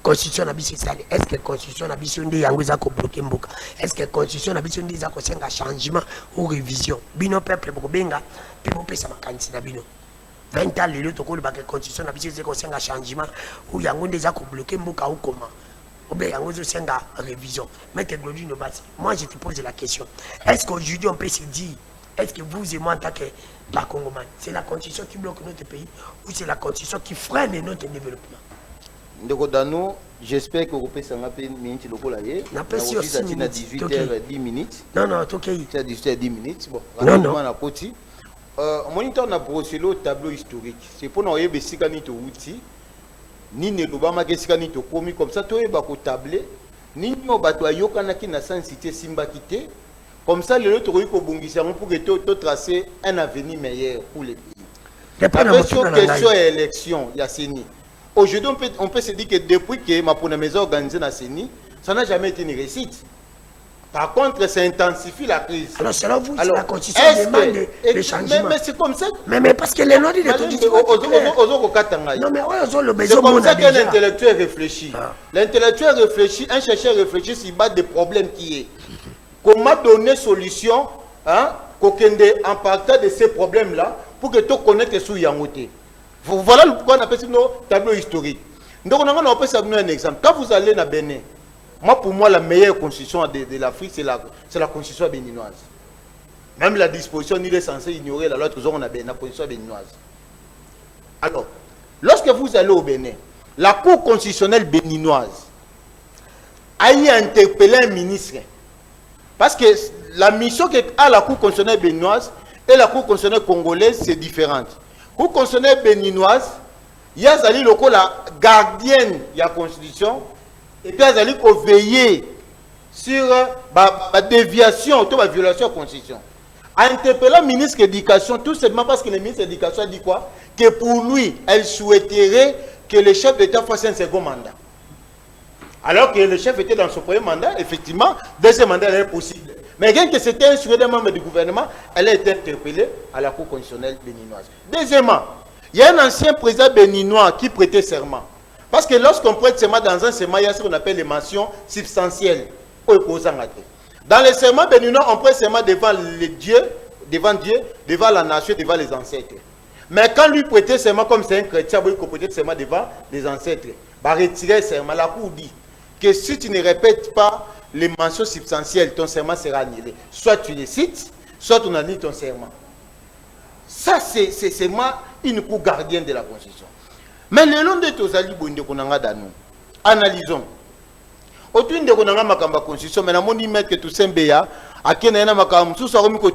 S1: constitution na biso sale. Est-ce que constitution na biso ndi yango za ko bloquer mboka? Est-ce que constitution na biso ndi za ko senga changement ou révision? Bino peuple boko benga pe bo pesa makanisi na bino. 20 ans lelo tokolo ba constitution na biso za ko senga changement ou yango ndi za ko bloquer mboka ou comment? Obe yango zo senga révision. Maître Glodine Obasi, moi je te pose la question. Est-ce qu'aujourd'hui on peut se dire, est-ce que vous et moi en tant que la Congoman, c'est la constitution qui bloque notre pays ou c'est la constitution qui freine notre développement?
S3: J'espère que vous pouvez s'en rappeler minutes de colayer.
S1: On a passé aussi
S3: 18h10 minutes.
S1: Non, ok.
S3: C'est à 18h10 minutes. Bon,
S1: non.
S3: Moniteur na procédé au tableau historique. C'est pour nous avoir besikani to outil. Ni ne lobama kesikani to komi comme ça to eba ko tabler. Ni no bato ayokana ki na sensité simba kité. Comme ça, les autres pour que tracer un avenir meilleur pour les pays. Avec sur question et élection, il y a CENI. Aujourd'hui, on peut se dire que depuis que ma première maison organisée dans CENI, ça n'a jamais été une réussite. Par contre, ça intensifie la crise.
S1: Alors, selon vous, la constitution demande des changements.
S3: Mais c'est comme ça.
S1: Mais parce que les lois de constitution.
S3: Non, mais c'est comme ça qu'un intellectuel réfléchit. L'intellectuel réfléchit, un chercheur réfléchit s'il bat des problèmes qui est. Comment donner solution en partant de ces problèmes-là pour que tu connaisses sous Yangote. Voilà pourquoi on appelle ça nos tableaux historiques. Donc on appelle ça un exemple. Quand vous allez à Bénin, pour moi la meilleure constitution de l'Afrique c'est la constitution béninoise. Même la disposition il est censé ignorer la loi la constitution béninoise. Alors, lorsque vous allez au Bénin, la Cour constitutionnelle béninoise a interpellé un ministre. Parce que la mission qu'a la Cour constitutionnelle béninoise et la Cour constitutionnelle congolaise, c'est différent. La Cour constitutionnelle béninoise, il y a la gardienne de la Constitution, et puis il y a veiller sur la déviation, la violation de la Constitution. En interpellant le ministre de l'Éducation, tout simplement parce que le ministre de l'Éducation a dit quoi? Que pour lui, elle souhaiterait que le chef d'État fasse un second mandat. Alors que le chef était dans son premier mandat, effectivement, deuxième mandat est possible. Mais bien que c'était un souhait d'un membre du gouvernement, elle a été interpellée à la Cour constitutionnelle béninoise. Deuxièmement, il y a un ancien président béninois qui prêtait serment. Parce que lorsqu'on prête serment dans un serment, il y a ce qu'on appelle les mentions substantielles. Dans les serments béninois, on prête serment devant les dieux, devant la nation, devant les ancêtres. Mais quand lui prêtait serment comme c'est un chrétien, il peut prêter serment devant les ancêtres. Il va retirer serment. La Cour dit que si tu ne répètes pas les mentions substantielles, ton serment sera annulé. Soit tu les cites, soit on annule ton serment. Ça, c'est moi une cour gardienne de la Constitution. Mais le long de tous les bondes qu'on a dans nous, analysons. Autour de la Constitution, mais on dit que tout ça à qui n'a pas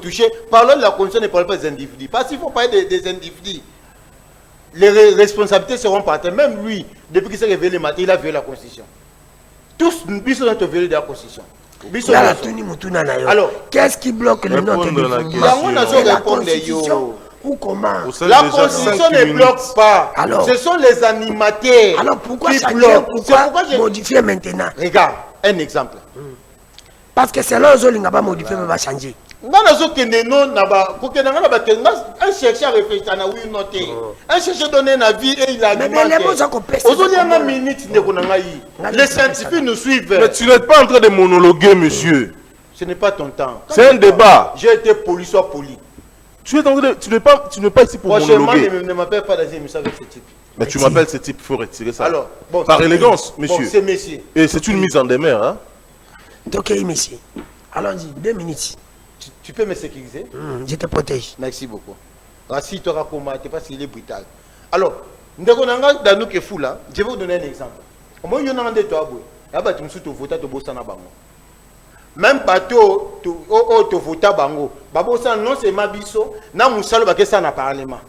S3: touché, parlons de la Constitution, ne parle pas des individus. Parce qu'il faut parler des individus. Les responsabilités seront partagées. Même lui, depuis qu'il s'est révélé matin, il a violé la Constitution. Tous, nous ont violé la Constitution.
S1: Alors, qu'est-ce qui bloque le nom de la Constitution? Ou comment?
S3: La Constitution ne bloque pas. Alors, ce sont les animateurs.
S1: Alors pourquoi ça bloque? Pourquoi modifier maintenant?
S3: Regarde, un exemple.
S1: Parce que c'est là où on va modifier, on va changer.
S3: Un chercheur réfléchit à oui noté. Un chercheur donné un avis et il a
S1: dit. Mais les mots sont
S3: les scientifiques nous suivent.
S2: Mais tu n'es pas en train de monologuer, monsieur.
S3: Ce n'est pas ton temps.
S2: C'est un débat.
S3: J'ai été poli, sois poli.
S2: Tu n'es pas ici pour monologuer.
S3: Ne m'appelle pas dans une émission avec ce type.
S2: Mais tu m'appelles ce type, il faut retirer ça.
S3: Alors, bon,
S2: par élégance, monsieur.
S3: Bon, c'est monsieur.
S2: Et c'est une mise en demeure. Hein?
S1: Ok, monsieur. Allons-y, 2 minutes.
S3: Tu peux me sécuriser?
S1: Je te protège.
S3: Merci beaucoup. Si tu auras combattu, parce qu'il est brutal. Alors, je vais vous donner un exemple. Moi, je vais vous donner un exemple. Même bateau to vota bango babosa non c'est mabiso na musalo bakesa na parlement.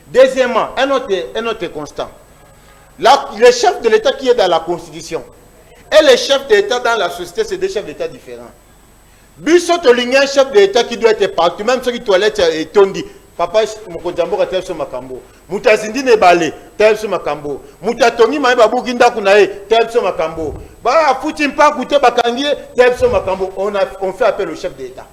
S3: Deuxièmement, un autre constant. Le chef de l'État qui est dans la Constitution et le chef d'État dans la société, c'est 2 chefs d'État différents. Biso to un chef d'État qui doit être partout, même ceux qui toilette et tondi. Papa mokonjambo ka tel so makambo. Mutazindi ne balé tel so makambo. Mutatongi mai babu ginda kunae tel so makambo. Ba futi mpa goûter bakangi tel so makambo. On fait appel au chef d'État.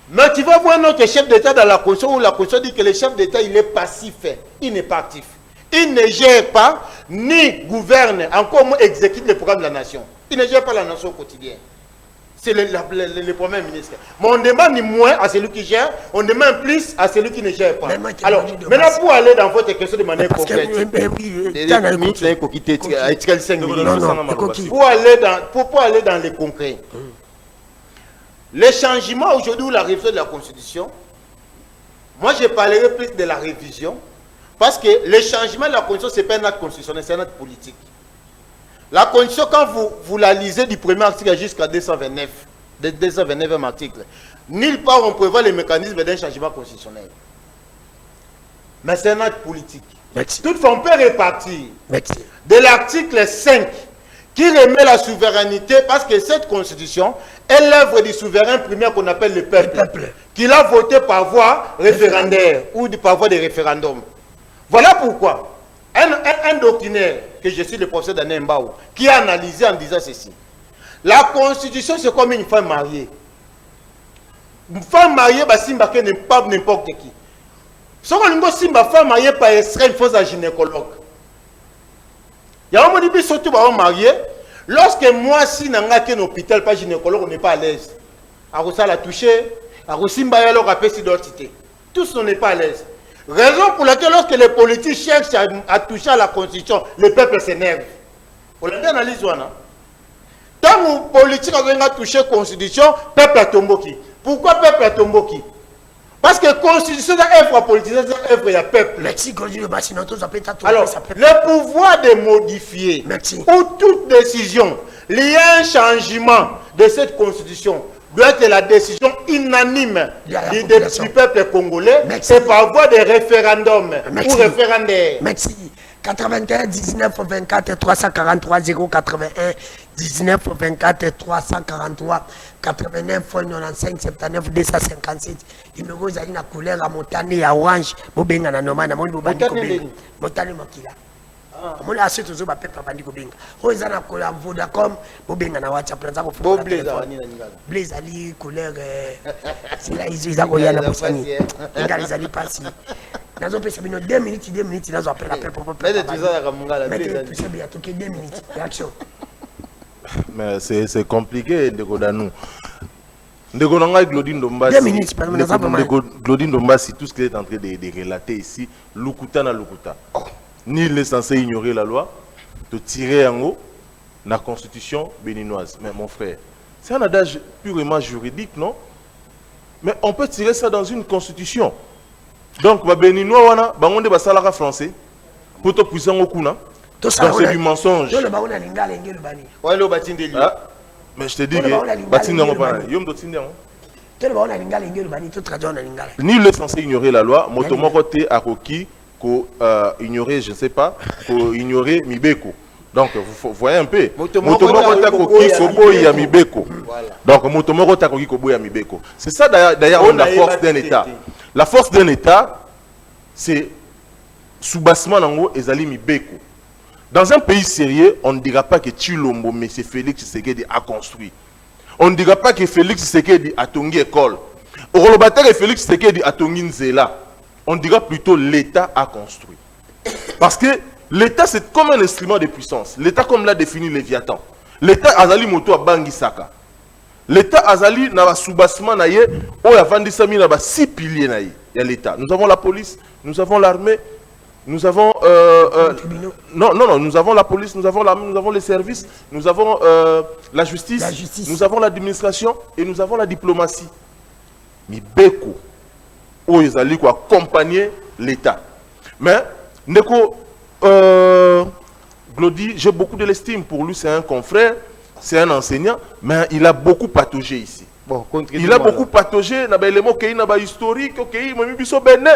S3: Mais tu vas voir notre chef d'État dans la Constitution où la Constitution dit que le chef d'État il est passif, il n'est pas actif. Il ne gère pas ni gouverne, encore moins exécute les programmes de la nation. Il ne gère pas la nation au quotidien. C'est le Premier ministre. Mais on demande moins à celui qui gère, on demande plus à celui qui ne gère pas. Alors, maintenant pour aller dans votre question de manière concrète, pour aller dans les concrets, les changements aujourd'hui ou la révision de la Constitution, moi je parlerai plus de la révision, parce que le changement de la Constitution, ce n'est pas un acte constitutionnel, c'est un acte politique. La Constitution, quand vous la lisez du premier article jusqu'à 229, 229e article, nulle part on prévoit les mécanismes d'un changement constitutionnel. Mais c'est un acte politique.
S1: Merci.
S3: Toutefois, on peut répartir
S1: Merci.
S3: de l'article 5 qui remet la souveraineté, parce que cette Constitution est l'œuvre du souverain primaire qu'on appelle le peuple, qu'il a voté par voie référendaire ou par voie de référendum. Voilà pourquoi un doctrinaire, que je suis le professeur Daniel Mbao, qui a analysé en disant ceci. La Constitution, c'est comme une femme mariée. Une femme mariée, Simba n'est pas n'importe qui. Si on a une femme mariée par extrait, il faut un gynécologue. Il y a un moment où surtout marié, lorsque moi, si je suis un hôpital, pas gynécologue, on n'est pas à l'aise. Arosa l'a touché, Arosimba alors a fait d'identité. Tous on n'est pas à l'aise. Raison pour laquelle lorsque les politiques cherchent à toucher à la Constitution, le peuple s'énerve. On l'a bien analysé. Tant que les politiques ont touché à la Constitution, le peuple a tombé. Pourquoi le peuple a tombé? Parce que la Constitution est œuvre politique, c'est œuvre du peuple. Alors, le pouvoir de modifier ou toute décision liée à un changement de cette Constitution doit être la décision unanime du peuple congolais.
S1: Merci.
S3: C'est par voie de référendum ou référendaire.
S1: Merci. 81 19 24 343 081 19 24 343 89 95 79 257. Numéro zali na couleur à montane et orange. Bobenga na nomana moni bobandi ko benga. Montane makila. Mon la suite aux autres bandi ko benga. Ho za na couleur Vodacom bobenga na WhatsApp na za ko
S3: Bo
S1: Blaze ali couleur c'est là ils za ko yana bosani. Ngali zali passi. Nazo pesa bino 2 minutes nazo appel pour
S3: mais de tout ça kamungala
S1: mais tout ça bien toqué 2 minutes réaction.
S2: Mais c'est compliqué de Godanou. De Godanga Glodine Domba.
S1: 2 minutes parce que nous avons
S2: Glodine Domba, si tout ce qu'il est en train de relater ici, Lukuta na Lukuta. Nul n'est censé ignorer la loi, de tirer en haut la constitution béninoise. Mais mon frère, c'est un adage purement juridique, non? Mais on peut tirer ça dans une constitution. Donc, les Béninois, on est salarié français, pour te puissant au coup, donc c'est du mensonge. Mais je te dis que nul n'est censé ignorer la loi. Motomoko te akoki ko ignorer, je ne sais pas, ko ignorer Mibeko. Donc, vous voyez un peu. Motomoko te akoki kobo ya Mibeko. Donc, Motomoko te akoki kobo ya Mibeko. C'est ça d'ailleurs la force d'un État. La force d'un État, c'est soubassement nango ezali Mibeko. Dans un pays sérieux, on ne dira pas que Chilombo, mais c'est Félix Tshisekedi a construit. On ne dira pas que Félix Tshisekedi a tongi école. Au Rolobater et Félix Tshisekedi a tongi Nzela. On dira plutôt l'État a construit. Parce que l'État, c'est comme un instrument de puissance. L'État, comme l'a défini Léviathan. L'État azali moto a Bangisaka. L'État azali na ba soubassement na ye, o ya vandisami na ba 6 piliers na ye. Il y a l'État. Nous avons la police, nous avons l'armée, nous avons nous avons la police, nous avons l'armée, nous avons les services, nous avons la justice, nous avons l'administration et nous avons la diplomatie. Mibeko, o ezali ko accompagner l'État. Mais Ndeko Glody, j'ai beaucoup de l'estime pour lui, c'est un confrère, c'est un enseignant, mais il a beaucoup pataugé ici.
S3: Bon,
S2: il a beaucoup pataugé, na ba élément qui na ba historique, OK, mami biso benne.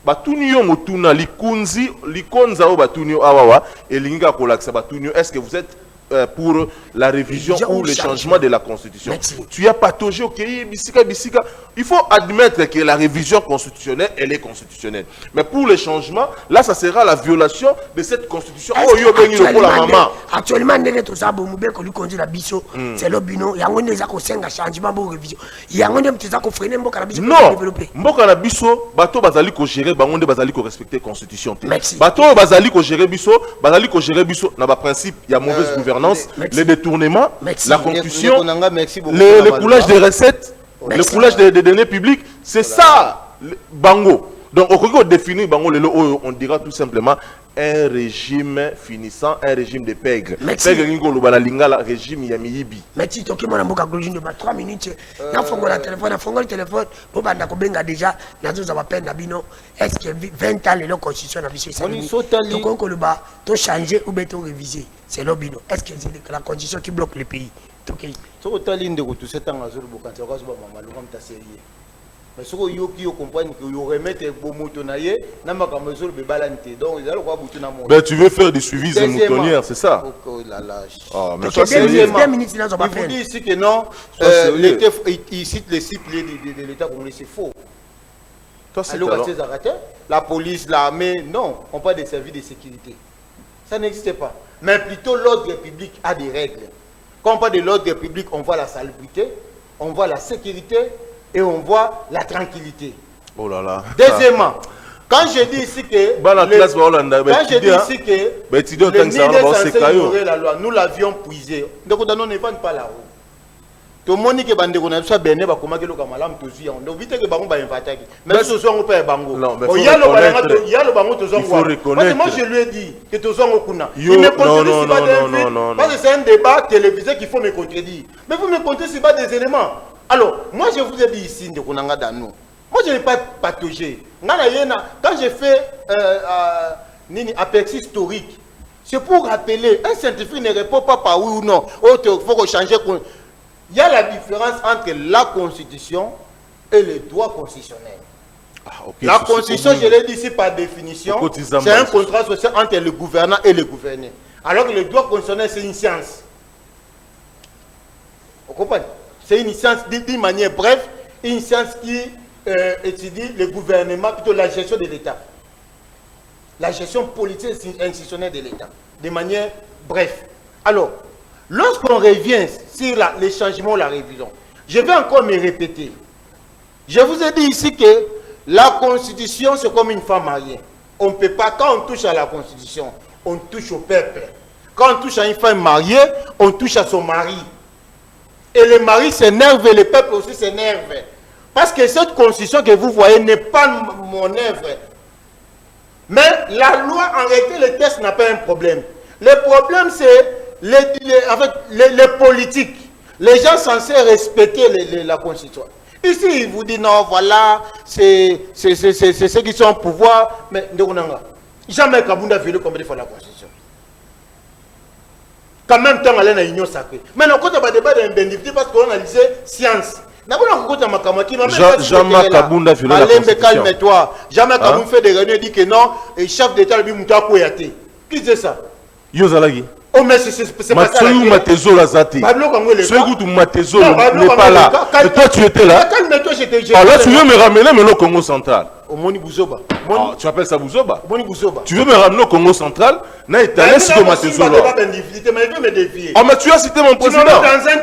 S2: Batunio motuna likunzi likonza o batunio awawa elinga kolaksa batunio. Est-ce que vous êtes pour la révision ou le changement de la constitution? Tu as pataugé au pays bisika. Il faut admettre que la révision constitutionnelle, elle est constitutionnelle. Mais pour le changement, là, ça sera la violation de cette constitution. Oh, yo bengi pour la maman.
S1: Actuellement, tout ça, c'est le bino. Il y a un changement pour révision. Il y a un freiner mboka na biso.
S2: Non, mboka na biso, bato bazali ko gérer, bangonde bazali ko respecter constitution. Bato bazali ko gérer biso, na ba principe, il y a mauvaise gouvernance, les détournements, la concussion, le coulage des recettes, le coulage des données publiques, c'est ça, bango. Donc, au définir bango, on dira tout simplement un régime finissant, un régime de pègre. Régime yamiyibi.
S1: Merci, tu as mon 3 minutes. Je fongo le téléphone, pour que déjà, est-ce que 20 ans, la constitution a visé ça? Tu changer ou bien tu réviser. C'est l'obino. Est-ce que c'est la constitution qui bloque le pays?
S3: Mais ce que vous comprenez que vous remettez vos moutons naïe, n'a pas comme mesure de balancer. Donc ils allons voir bouton à mon.
S2: Ben tu veux faire des suivis de moutonnières, c'est ça?
S3: Oh là là.
S2: Ah, mais
S1: ça c'est 2 minutes
S3: il vous dit ici que non, il cite les sites de l'État congolais, c'est faux. La police, l'armée, non, on parle des services de sécurité. Ça n'existe pas. Mais plutôt l'ordre public a des règles. Quand on parle de l'ordre public, on voit la salubrité, on voit la sécurité. Et on voit la tranquillité.
S2: Oh là là.
S3: Deuxièmement, quand je dis ici que le ministre est censé ignorer la loi, nous l'avions puisé. Donc on ne vend pas la roue. Tout le monde qui est bandé, on a soit béné, va comment que le camalam te suit. On doit éviter que bango va inventer. Mais ce soir on peut bango. Il y a le bango te zong. Moi je lui ai dit que te zong okuna. Il me contredit pas des parce que c'est un débat télévisé qu'il faut me contredire. Mais vous me contredisez pas des éléments. Alors, moi je vous ai dit ici, moi je n'ai pas pataugé. Quand j'ai fait un aperçu historique, c'est pour rappeler, un scientifique ne répond pas par oui ou non. Il faut changer. Il y a la différence entre la Constitution et le droit constitutionnel. La Constitution, je l'ai dit ici par définition, c'est un contrat social entre le gouvernant et le gouverné. Alors que le droit constitutionnel, c'est une science. Vous comprenez? C'est une science, d'une manière brève, une science qui étudie le gouvernement, plutôt la gestion de l'État. La gestion politique et institutionnelle de l'État. De manière brève. Alors, lorsqu'on revient sur les changements, la révision, je vais encore me répéter. Je vous ai dit ici que la Constitution, c'est comme une femme mariée. On ne peut pas, quand on touche à la Constitution, on touche au peuple. Quand on touche à une femme mariée, on touche à son mari. Et le mari s'énerve et le peuple aussi s'énerve. Parce que cette Constitution que vous voyez n'est pas mon œuvre. Mais la loi, en réalité, le texte n'a pas un problème. Le problème, c'est les politiques. Les gens censés respecter la Constitution. Ici, il vous dit non, voilà, c'est ceux qui sont au pouvoir. Mais jamais Kabounda a violé combien de fois la Constitution. Quand même, temps, elle est dans l'union sacrée. Maintenant, quand on va débattre d'indemnité, parce qu'on a dit science.
S2: Jamais Kabounda a violé la Constitution.
S3: Calme-toi. Jamais Kabounda fait des réunions et dit que non, et chef d'État lui mouta koyate. Qui dit ça?
S2: Yozalagi.
S3: Oh, mais c'est pas ça.
S2: Matezo Lazati. Ceux Matezo n'est pas là. Et toi, tu étais là.
S3: Calme-toi, j'étais.
S2: Alors, tu veux me ramener maintenant au Congo central?
S3: Moni Bouzoba.
S2: Tu appelles ça Bouzoba?
S3: Moni Bouzoba.
S2: Tu veux me ramener au Congo central? Non, il t'a laissé comme Matezo là. Ah, mais tu as cité mon président.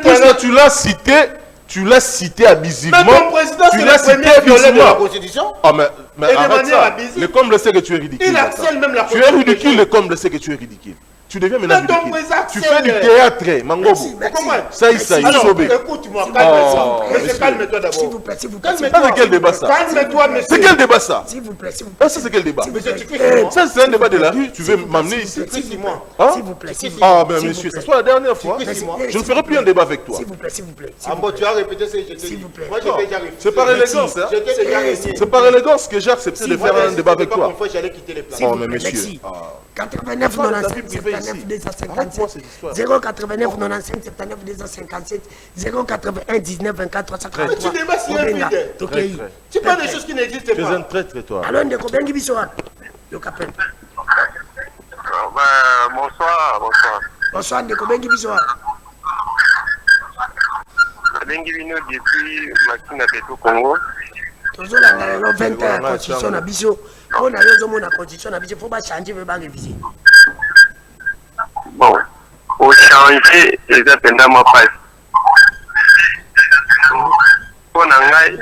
S2: Puisque tu l'as cité. Tu l'as cité abusivement.
S3: Mais ton président, c'est le premier violeur de la Constitution.
S2: Ah, mais arrête ça. Le comble sait que tu es ridicule.
S3: Il harcèle même la
S2: Constitution. Tu es ridicule, le comble sait que tu es ridicule. Tu deviens maintenant ridicule. Tu fais du théâtre, Mangobo. Ça,
S3: écoute-moi, calme-toi d'abord.
S1: S'il vous plaît, s'il vous plaît.
S2: C'est quel débat ça?
S3: Calme-toi, monsieur.
S2: C'est quel débat ça?
S1: S'il vous plaît, s'il vous plaît.
S2: Ça, c'est quel débat?
S3: Ça,
S2: c'est un débat de la rue. Tu veux m'amener ici?
S1: S'il vous plaît.
S2: Ah, ben monsieur, ça soit la dernière fois. Je ne ferai plus un débat avec toi.
S1: S'il vous plaît, s'il vous plaît.
S3: Ah bon, tu as répété ce que je t'ai dit.
S1: S'il vous plaît.
S3: Moi, j'ai déjà répété.
S2: C'est par élégance, hein? C'est par élégance que j'ai accepté de faire un débat avec toi.
S3: Une fois, j'allais quitter les places.
S2: Oh, mais monsieur.
S1: 89 95 79 257 089 95 79 257 081 19 24 343.
S3: Mais tu débats si rapide. Tu parles des choses qui n'existent pas.
S2: Tu es un traître, toi.
S1: Alors, ndeko bengi biso wapi? Yo kapel.
S4: Bonsoir, bonsoir.
S1: Bonsoir, ndeko bengi biso wapi?
S4: Bengi bino depuis Makina Beto Congo.
S1: tozolanda lelo 20 ya constitution na biso mpona yo ozomona constitution na biso fo bachange mpe barévise.
S4: Bon, ochange eza mpenza mwa pasi mpo na ngai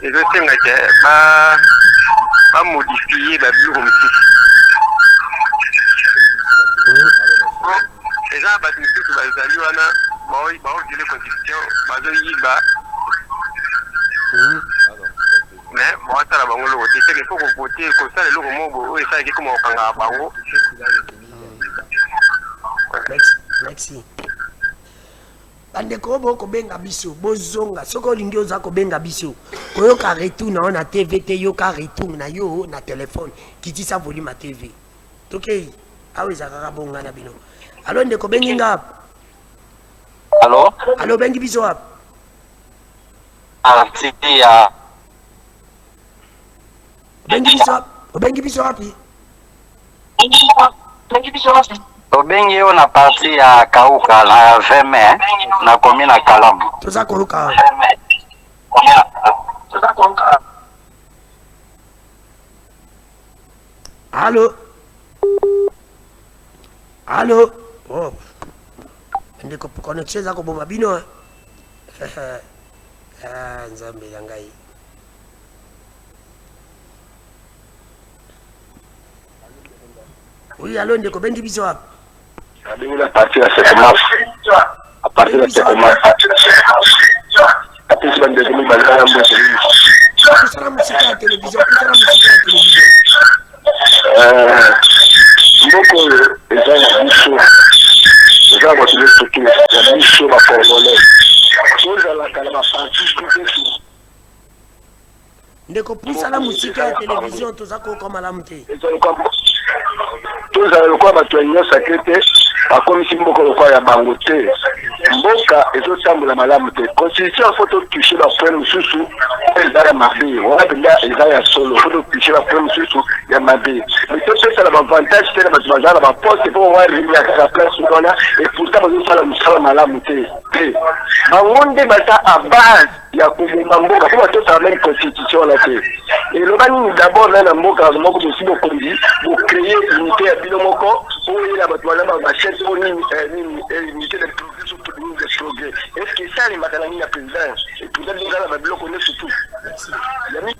S4: ezosenga ke bamodifie babiloko mosusu. Eza bato mosusu bazali wana baovile constitution bazoyiba mais baotala bango loko te teke fo kovote kosala eloko moko oyo esalaki koma kokanga bango.
S1: Merci. Bandeko bokobenga biso bozonga soki olingi oza kobenga biso koyoka retour na yo na tv te yoka retour na yo na telefone kitisa volume ya tv tokei awa eza kaka bonga na bino. Alo ndeko bengi nga apa? Alo bengi biso apa? Bengi biso wapi?
S5: Obengi yo na parti ya Kauka na Veme na komina Kalamu.
S1: Toza koyoka. Allô? Allô? Oh. Ndeko connexion za ko bomba bino. Nzambe yangai. Oui, allô ndeko bengi biso wapi?
S5: La partie à cette marche. À partir de cette marche. À partir de cette marche.
S1: Kusala musika ya télévision, kusala musika ya télévision.
S5: Mboko eza ya biso. Eza bato le soki ya biso ba congolais. Tozalaka na baparti tout.
S1: Ndeko pusala musika ya télévision toza kokoma malamu te.
S5: Tozala lokwa bato ya union sacrée te bakomisi mboka lokola ya bango te mboka ezotambola malamu te constitution faut toucher bapoint mosusu eza ya mabe wana mpenza eza ya solo faut toucher bapoint mosusu ya mabe mais topesala bavantage te na bato baza na baposte mpo bawaremia kaka place wana et pourtant bazosala mosala malamu te bango nde baza a base ya koboma mboka mpo batosala même constitution wana te eloba nini d'abord na mboka moko bosi bokondi bocreye unité ya bino moko oyela bato baza bachete o nini unité de progrès sur pour de progrès est-ce que ça les matala nini ya président et président ndengala babiloko ne surtout yami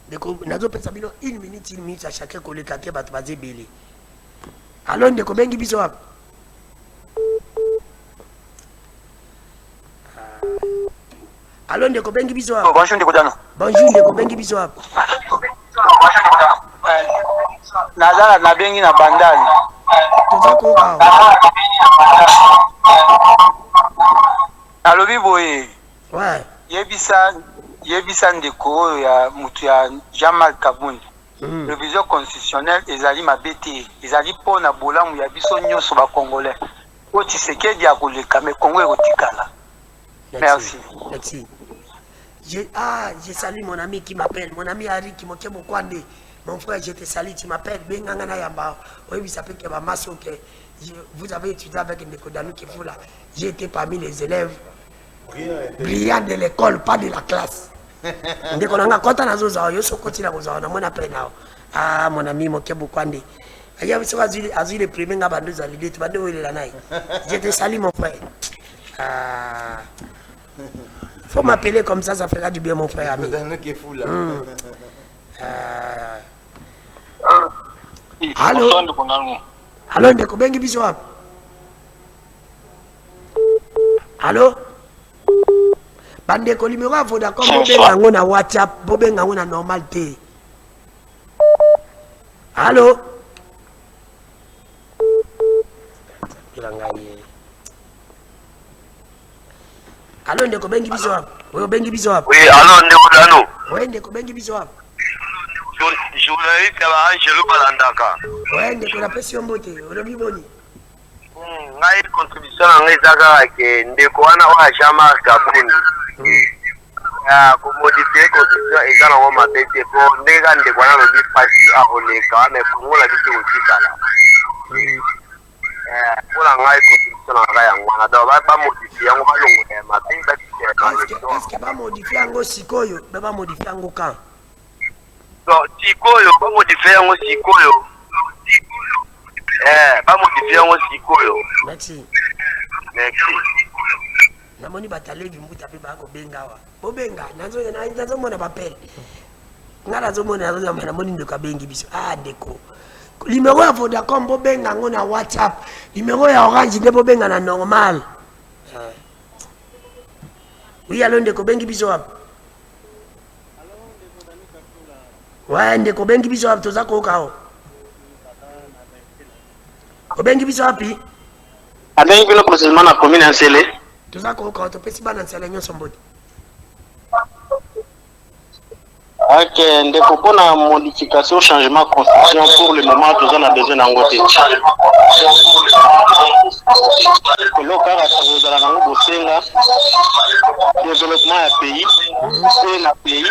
S1: ndeko nazopesa bino 1 minute à chacun koleka te bato baza ebele alo ndeko bengi biso wapi alo ndeko bengi biso wapi
S6: bonjour ndeko dano
S1: bonjour ndeko bengi biso wapi
S6: nazala na bengi na bandali
S1: toza koka
S6: nalobi boye
S1: ouais
S6: yebisa ndeko oyo ya mutu ya Jean-Marc Kabundi révision constitutionnelle ezali mabe te ezali mpona bolamu ya biso nyonso bakongolais oyo Tshisekedi akoleka me Congo ekotikala. Merci.
S1: J'ai salué mon ami qui m'appelle, mon ami Harry qui m'a dit, mon frère, je te salue, tu m'appelles, Bengangana Yamba, oui, ça peut que ma masse, vous avez étudié avec Ndekodanu qui est là. J'ai été parmi les élèves brillants de l'école, pas de la classe. Ndekodanga kota na zoza, yo sokoti na zoza, na mona pe na. Ah, mon ami Mokebo Kwande. Aya biso azui le premier nga bando za l'idée, tu vas devoir la naï. Je te salue mon frère. Ah. Faut m'appeler comme ça fera du bien mon frère ami. Allô? Allô, ndeko bengi biso wapi? Allô? Bandeko numéro ya Vodacom bobenga yango na WhatsApp, bobenga yango na normal te. Allô? Allô, ndeko bengi biso wapi? Oyo bengi biso wapi?
S4: Oui, allô, ndeko dano.
S1: Oui, ndeko bengi biso wapi?
S4: Journaliste ya Angelo Balandaka.
S1: Oui, ndeko na pesi mbote, olobi boni.
S4: Ngai contribution na ngai zaka ke ndeko wana wa Jean-Marc Kabundi. Ko modifier constitution eza na ngoma bete po ndeka ndeko wana lobi pasi akoleka me kongola biso kotikala. Pour ngai constitution na ngai yango na ba modifier yango balongo ya mabe ba
S1: Est-ce que ba modifier yango sikoyo, ba modifier yango quand?
S4: Sikoyo, ba modifier yango sikoyo. Ba modifier yango sikoyo.
S1: Merci.
S4: Merci.
S1: Namoni batalevi mbuta pe ba ko benga wa. Bo benga, nazo mona bapel. Ngala zo mona nazo moni ndeko bengi biso. Ah ndeko. Numéro ya Vodacom bo benga ngo na WhatsApp. Numéro ya Orange nde bo benga na normal. Oui, allô ndeko bengi biso wapi? Ouais, ndeko bengi biso wapi toza kokao. Obengi biso wapi?
S6: Abengi bino précisément na commune ya Nsele.
S1: Toza kokao to pesi bana Nsele nyonso mboti.
S6: Ok, ndeko pona modification changement constitution pour le moment tous on a besoin d'angote. Le kara tozala nango bosenga développement ya pays et na pays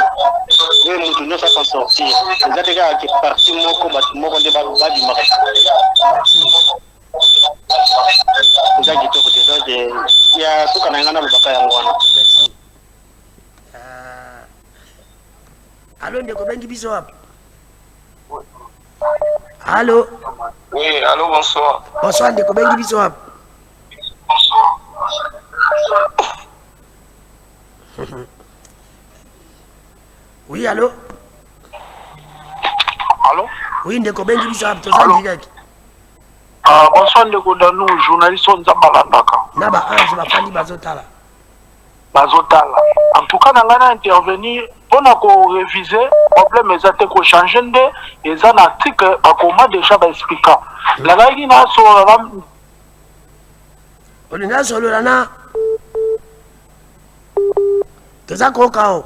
S6: et mutu nyonso s'en sortir. Eza te kaka ke parti moko bato moko nde badima. Eza kitoko te donc ya suka na ngana lobaka yango wana.
S1: Allô, ndeko bengi biso wapi? Allô?
S4: Oui, allô, bonsoir.
S1: Bonsoir, ndeko bengi biso wapi? Oui, allô?
S7: Allô?
S1: Oui, ndeko bengi biso wapi toza direct.
S7: Bonsoir ndeko dano journaliste on Zambalandaka.
S1: Na ba ange bafandi bazotala.
S7: Bazotala. En tout cas nangana intervenir pour réviser problème exact ko changer nde eza na article akoma déjà ba expliquer. La gaki na so
S1: Olinga solo lana. Toza kokao.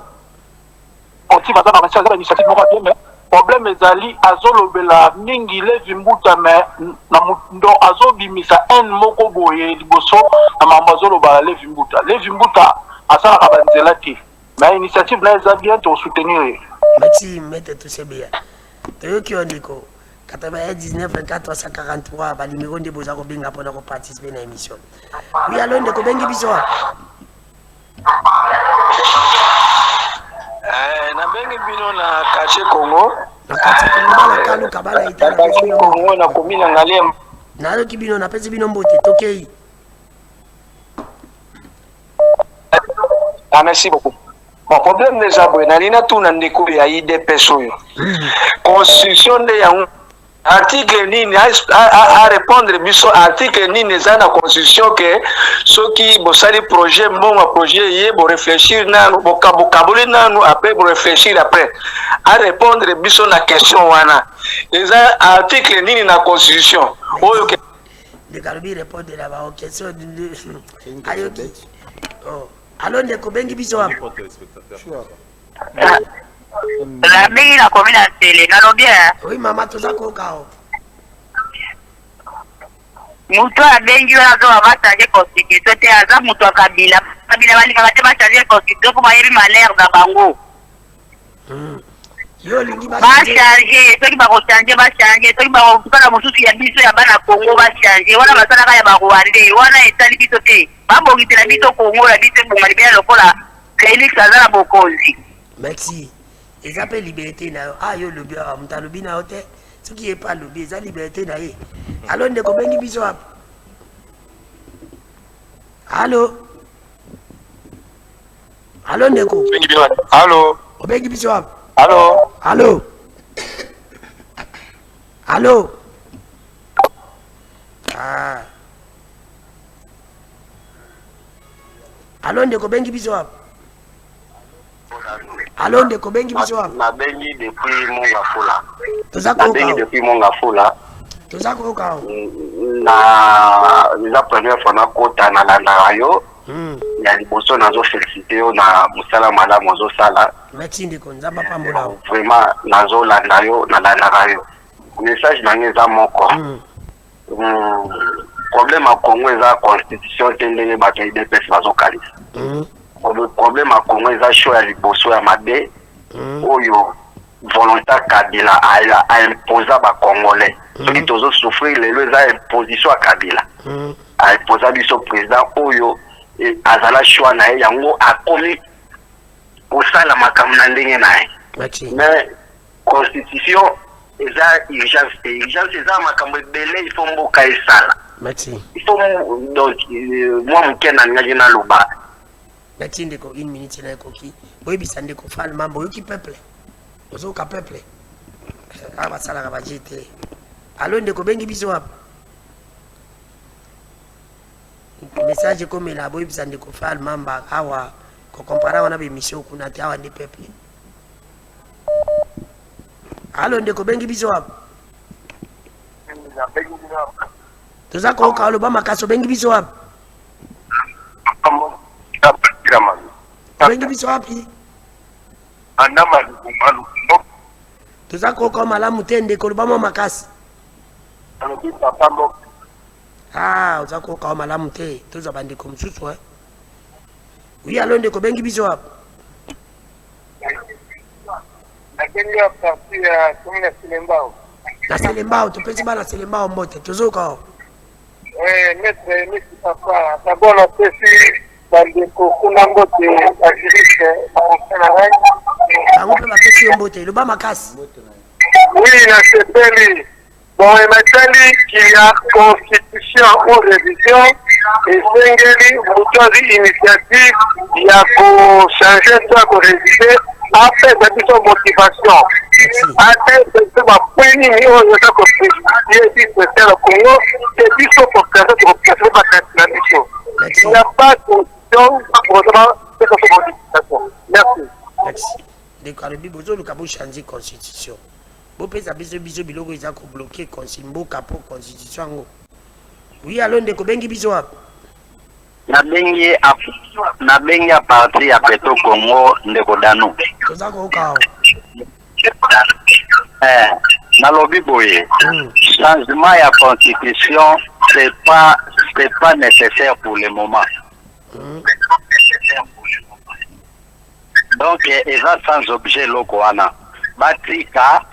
S7: On ti bazana na initiative moko bien mais problème ezali azolobela mingi Levi Mbuta mais na ndo azobimisa un moko boye liboso na mambo azolobala Levi Mbuta asalaka banzela te mais initiative na eza bien to soutenir.
S1: Merci maître Toussebia. Toyoki ondiko 99 24 343 ba numéro de boza ko benga pona ko participer na émission. Oui alors ndeko bengi biso.
S8: Na bengi bino na Kache Congo.
S1: Na Kache Congo na kalu kabala ita.
S8: Na Kache Congo na komina Ngalem.
S1: Na yo kibino na pesi bino mbote tokei.
S8: Ah merci beaucoup. Mon problème déjà boy na lina tout na ndeko ya IDPS oyo. Constitution de ya article nini a répondre biso article nini eza na constitution que soki bosali projet mbongo projet ye bo réfléchir na bokaboli nanu après bo réfléchir après a répondre biso na question wana eza article nini na constitution oyo ke
S1: de kalbi répondre la ba question de ayoki oh alors ndeko bengi biso hapo
S9: la bengi na commune télé nalo bien.
S1: Oui mama tozako kao.
S9: Mutu abengi wana zo abataje constitution te aza mutu akabila balika te bataje constitution ko bayebi malheur na bango.
S1: Yo lingi ba
S9: changer soki ba ko changer ba changer soki ba ko kala mususu ya biso ya bana Congo ba changer wana basala kaya ba Rwanda wana etali biso te babongi te na biso Congo la biso bongali bien lokola Felix azala bokonzi.
S1: Merci. Ils appellent liberté na yo lobi amuta lobi na hotel ce qui est pas lobi ça liberté na ye. Alors ndeko bengi biso hapo. Allô. Allô ndeko.
S8: bengi bino. Allô.
S1: Obengi biso hapo.
S8: Allô.
S1: Allô. Allô. Ah. Allô ndeko bengi biso hapo. Allô ndeko bengi biso hapo.
S5: Na bengi depuis Mongafula.
S1: Tozako
S5: bengi depuis Mongafula.
S1: Tozako kao.
S5: La première fois na kota na landa yo. Ya liboso nazo féliciter yo na musala malamu zo sala.
S1: Merci ndeko nzamba pambola.
S5: Vraiment nazo landa yo na landa yo. Message na ngeza moko. Problème à Congo eza constitution tendenge ba KDPS bazo kalisa. Le problème à Congo eza show ya liboso ya mabe. Oyo volontaire Kabila a imposé ba Congolais. Soki tozo souffrir lelo eza imposition à Kabila. A imposé biso président oyo azala choix na ye yango akomi osala makambo na ndenge na ye. Mais constitution eza urgence eza makambo ebele il faut mboka esala. Il faut donc moi mukena ngaji na loba.
S1: Merci ndeko une minute na koki. Boyebisa ndeko fal mambo yoki peuple. Ozoka peuple. Aba sala ka bajete. Allo ndeko bengi biso hapo. Message comme la boyebisa ndeko fal mamba awa ko compara wana be mission kuna te awa ndi peuple. Allo ndeko bengi biso hapo. Tozako ka lo ba makaso bengi biso hapo. Bengi biso wapi?
S5: Andama lumalu.
S1: Tozako ka malamu tende ko lobama makasi.
S5: Alobi papa mo.
S1: Ah, uzako ka malamu te. Toza bandi ko msusu Oui alonde ko bengi biso wapi?
S5: Nakenga parti ya komina Selembao.
S1: Na Selembao tupesi bana Selembao mbote. Tozoka.
S5: Maître papa, d'abord la pesi bandeko kuna mbote agiriste na rai.
S1: Bango pe bapesi mbote loba makasi.
S5: Oui, na sepeli. Bon, il m'a dit qu'il y a constitution ou révision et sengeli mutozi initiative il y a pour changer ça pour réviser après cette motivation. Après ce ma premier niveau de ça pour préciser c'est le Congo et puis faut pour faire la mission. Il n'y a pas de constitution pour cette modification. Merci.
S1: Merci. Les Caraïbes besoin de changer constitution. Bo pesa biso biloko eza ko bloquer consimbo kapo constitution ngo. Oui alors ndeko bengi biso wapi?
S5: Na bengi a parti ya Peto Congo ndeko dano.
S1: Tozako ukao.
S5: nalobi boye changement ya constitution c'est pas nécessaire pour le moment. Donc ils sont sans objet loko wana batika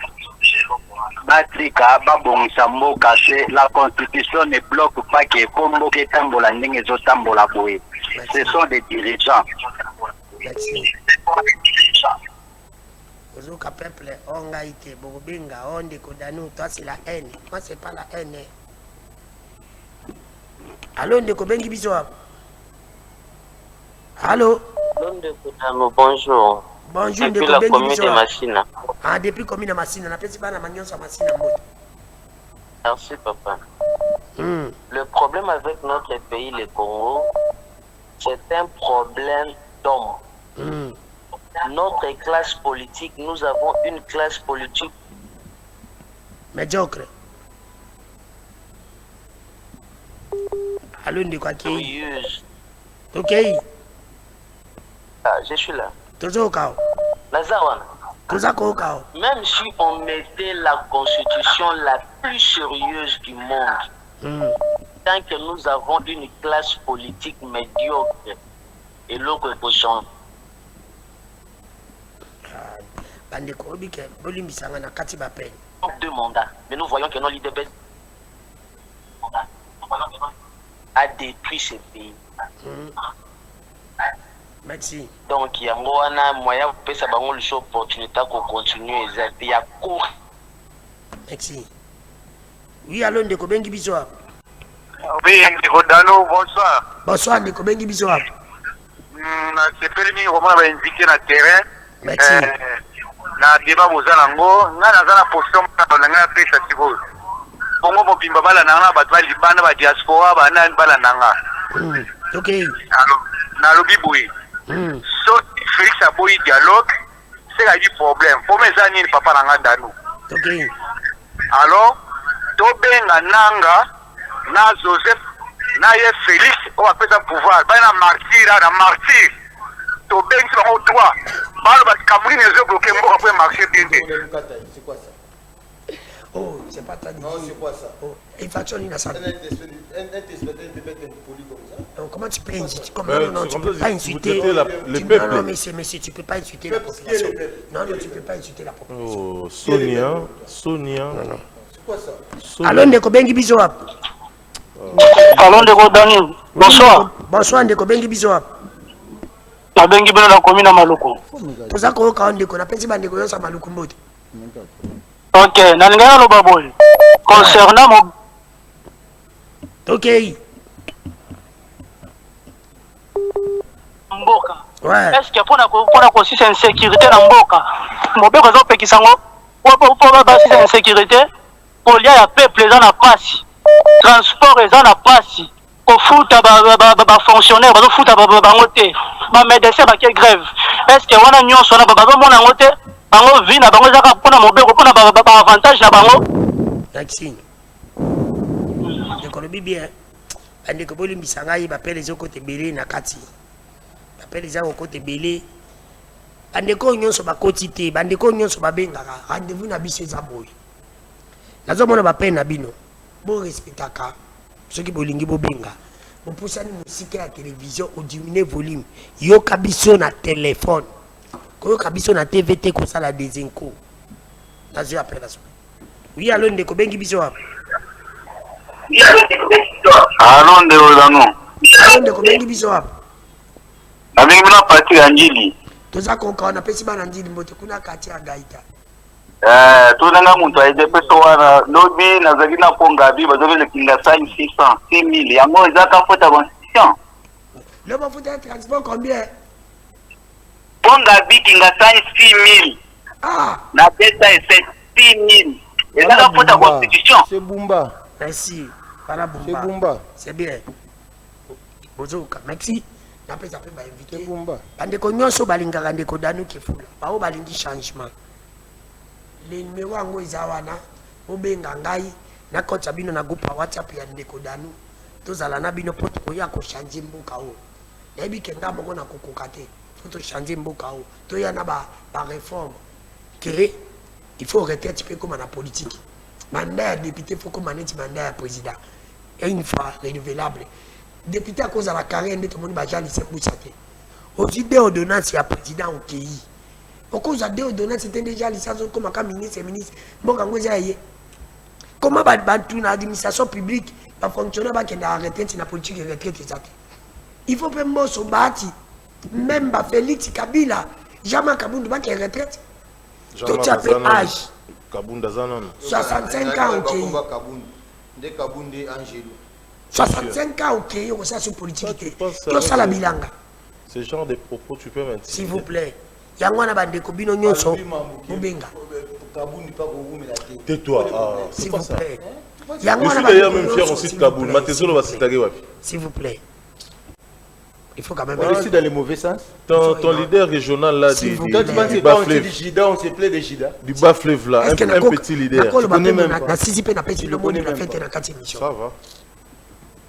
S5: babongisa mboka. La constitution ne bloque pas que kombo ke tambola ndenge ezotambola boye. Ce sont des dirigeants.
S1: Ozoka peuple onga ite bobenga onde kodanu, toi c'est la haine. Moi c'est pas la haine. Allô ndeko bengi biso hapo. Allô?
S10: Bonjour.
S1: Bonjour
S10: depuis la commune de Massina.
S1: Ah, depuis commune de Massina, na pesi bana manyon sa Massina mbote.
S10: Merci papa. Le problème avec notre pays, le Congo, c'est un problème d'hommes. Notre classe politique, nous avons une classe politique
S1: médiocre. Allô, ndeko aki.
S10: curieuse.
S1: Ok.
S10: Ah, je suis là.
S1: Tozo kao.
S10: Lazawana.
S1: Toza ko kao.
S10: Même si on mettait la constitution la plus sérieuse du monde, tant que nous avons une classe politique médiocre et l'autre peut changer.
S1: Bandeko obike bolimbisanga na kati ba peine.
S10: 2 mandats, mais nous voyons que nos leaders a détruit ce pays.
S1: Merci.
S10: Donc il y a un moyen pour ça bango l'opportunité pour continuer il y a court.
S1: Merci. Oui, allô ndeko bengi biso hapo.
S11: Oui, ndeko Dano, bonsoir.
S1: Bonsoir ndeko bengi biso hapo.
S11: Na sepeli mingi komona ba invité na terrain.
S1: Merci.
S11: Na débat bozala ngo, nga naza na position na nga pesa sikoyo. Bongo mobimba bala nanga bato ba libanda ba diaspora ba nani bala nanga.
S1: OK.
S11: Alors, na lobi boye. So Félix aboyi dialogue, c'est la du problème. Pour mes amis papa nanga Dano.
S1: OK.
S11: Alors, to benga nanga na Joseph na ye Félix o apesa pouvoir, ba na martyr. To benga sur le droit. Balo ba Cameroun les bloqué mboka pour marcher bien.
S3: C'est quoi ça?
S1: Oh, c'est pas ta
S3: Non, c'est quoi ça?
S1: Oh, infraction innocente. Comment tu peux insulter? Non, tu peux pas insulter
S2: le peuple.
S1: Non, mais tu peux pas insulter la population. Non, tu peux pas insulter la population.
S2: Oh, Sonia.
S1: Non.
S3: C'est quoi ça?
S1: Allô, ndeko bengi biso hapo.
S7: Allô, ndeko Dani. Bonsoir.
S1: Bonsoir, ndeko bengi biso hapo.
S7: Na bengi bino na commune Maluku.
S1: Toza ko ka ndeko na pesi bandeko yosa Maluku mbote.
S7: OK, na ngaya lo baboy. Concernant mon
S1: OK.
S7: mboka.
S1: Ouais.
S7: Est-ce que pour na consiste en sécurité na mboka? Mobeko zo pekisango. Pour ba si insécurité, pour lier ya peuple dans la passe. Transport est dans la passe. Ko futa ba fonctionnaire ba futa ba ngote. Ba médecin ba ke grève. Est-ce que wana nyonso na ba mona ngote? Bango vi na bango zaka pona mobeko pona ba avantage na bango.
S1: Vaccine. Ndeko lobi bien. Bandeko bolimbisa ngai ba pele zo kote belé na kati. Ba pele za kote belé. Bandeko nyonso ba koti te, bandeko nyonso ba bengaka. Rendez-vous na biso za boy. Nazo mona ba pele na bino. Bo respectaka. Soki bolingi bo benga. Bo pusani musika ya télévision au diminuer volume. Yoka biso na téléphone. Koyoka biso na TVT ko sala des inco. Nazo appela so. Oui, allô ndeko bengi biso hapo.
S5: Allô ndeko Dano.
S1: Allô ndeko bengi biso hapo.
S5: Na bengi bina parti ya njili.
S1: Toza konka na pesi bana njili mbote kuna kati ya gaita.
S5: Tunanga muntu aide peso wana lobi na zaki na ponga bi bazovele kinga 500 6000 yango ezaka fota constitution.
S1: Le bafuta transport combien?
S5: Ponga bi kinga 6000.
S1: Ah,
S5: Na pesa est 6000. Ezaka fota constitution.
S3: C'est Bumba.
S1: merci. Para
S3: C'est
S1: Bumba.
S3: Bumba.
S1: C'est bien. Bozoka, merci. Na pesa pe ba invité.
S3: C'est Bumba.
S1: Bandeko nyonso balingaka ndeko Danu Kefula. Bao balingi changement. Le numéro yango eza wana obenga ngai na kota bino na groupe WhatsApp ya ndeko Danu tozala na bino poto koya ko changer mboka o yebi kenga moko na kokoka te poto changer mboka o toya na ba réforme que il faut retraite comme la politique. Mandat de député, il faut comme mandat de président. Et une fois renouvelable. Député à cause de la carrière, tout le monde va jamais s'embouchater. Aujourd'hui, des ordonnances, il y a président au pays. Au cause de des ordonnances, c'était déjà licence comme un ministre et ministre. Bon, quand vous avez comment l'administration publique va fonctionner avec la retraite, la politique de retraite. Il faut même se battre. Même Félix Kabila, jamais Kabunda qui est retraite. Tout à fait âge. 65 ans, ok. 65 ans, ok, on ça sur politique. Tout ça la bilanga.
S2: Ce genre de propos, tu peux maintenir.
S1: S'il vous plaît. Yangwana bande kobino nyonso. Mubenga.
S2: Tais-toi.
S1: S'il vous plaît.
S2: Je suis d'ailleurs même fier aussi de Kaboul.
S1: S'il vous plaît. Il faut quand même.
S3: On est aussi dans le mauvais sens.
S2: Ton leader régional là, du
S3: Bas-Fleuve. On s'appelait des Gida.
S2: Du Bas-Fleuve là, un petit leader.
S1: Tu connais même pas. Ça
S2: va.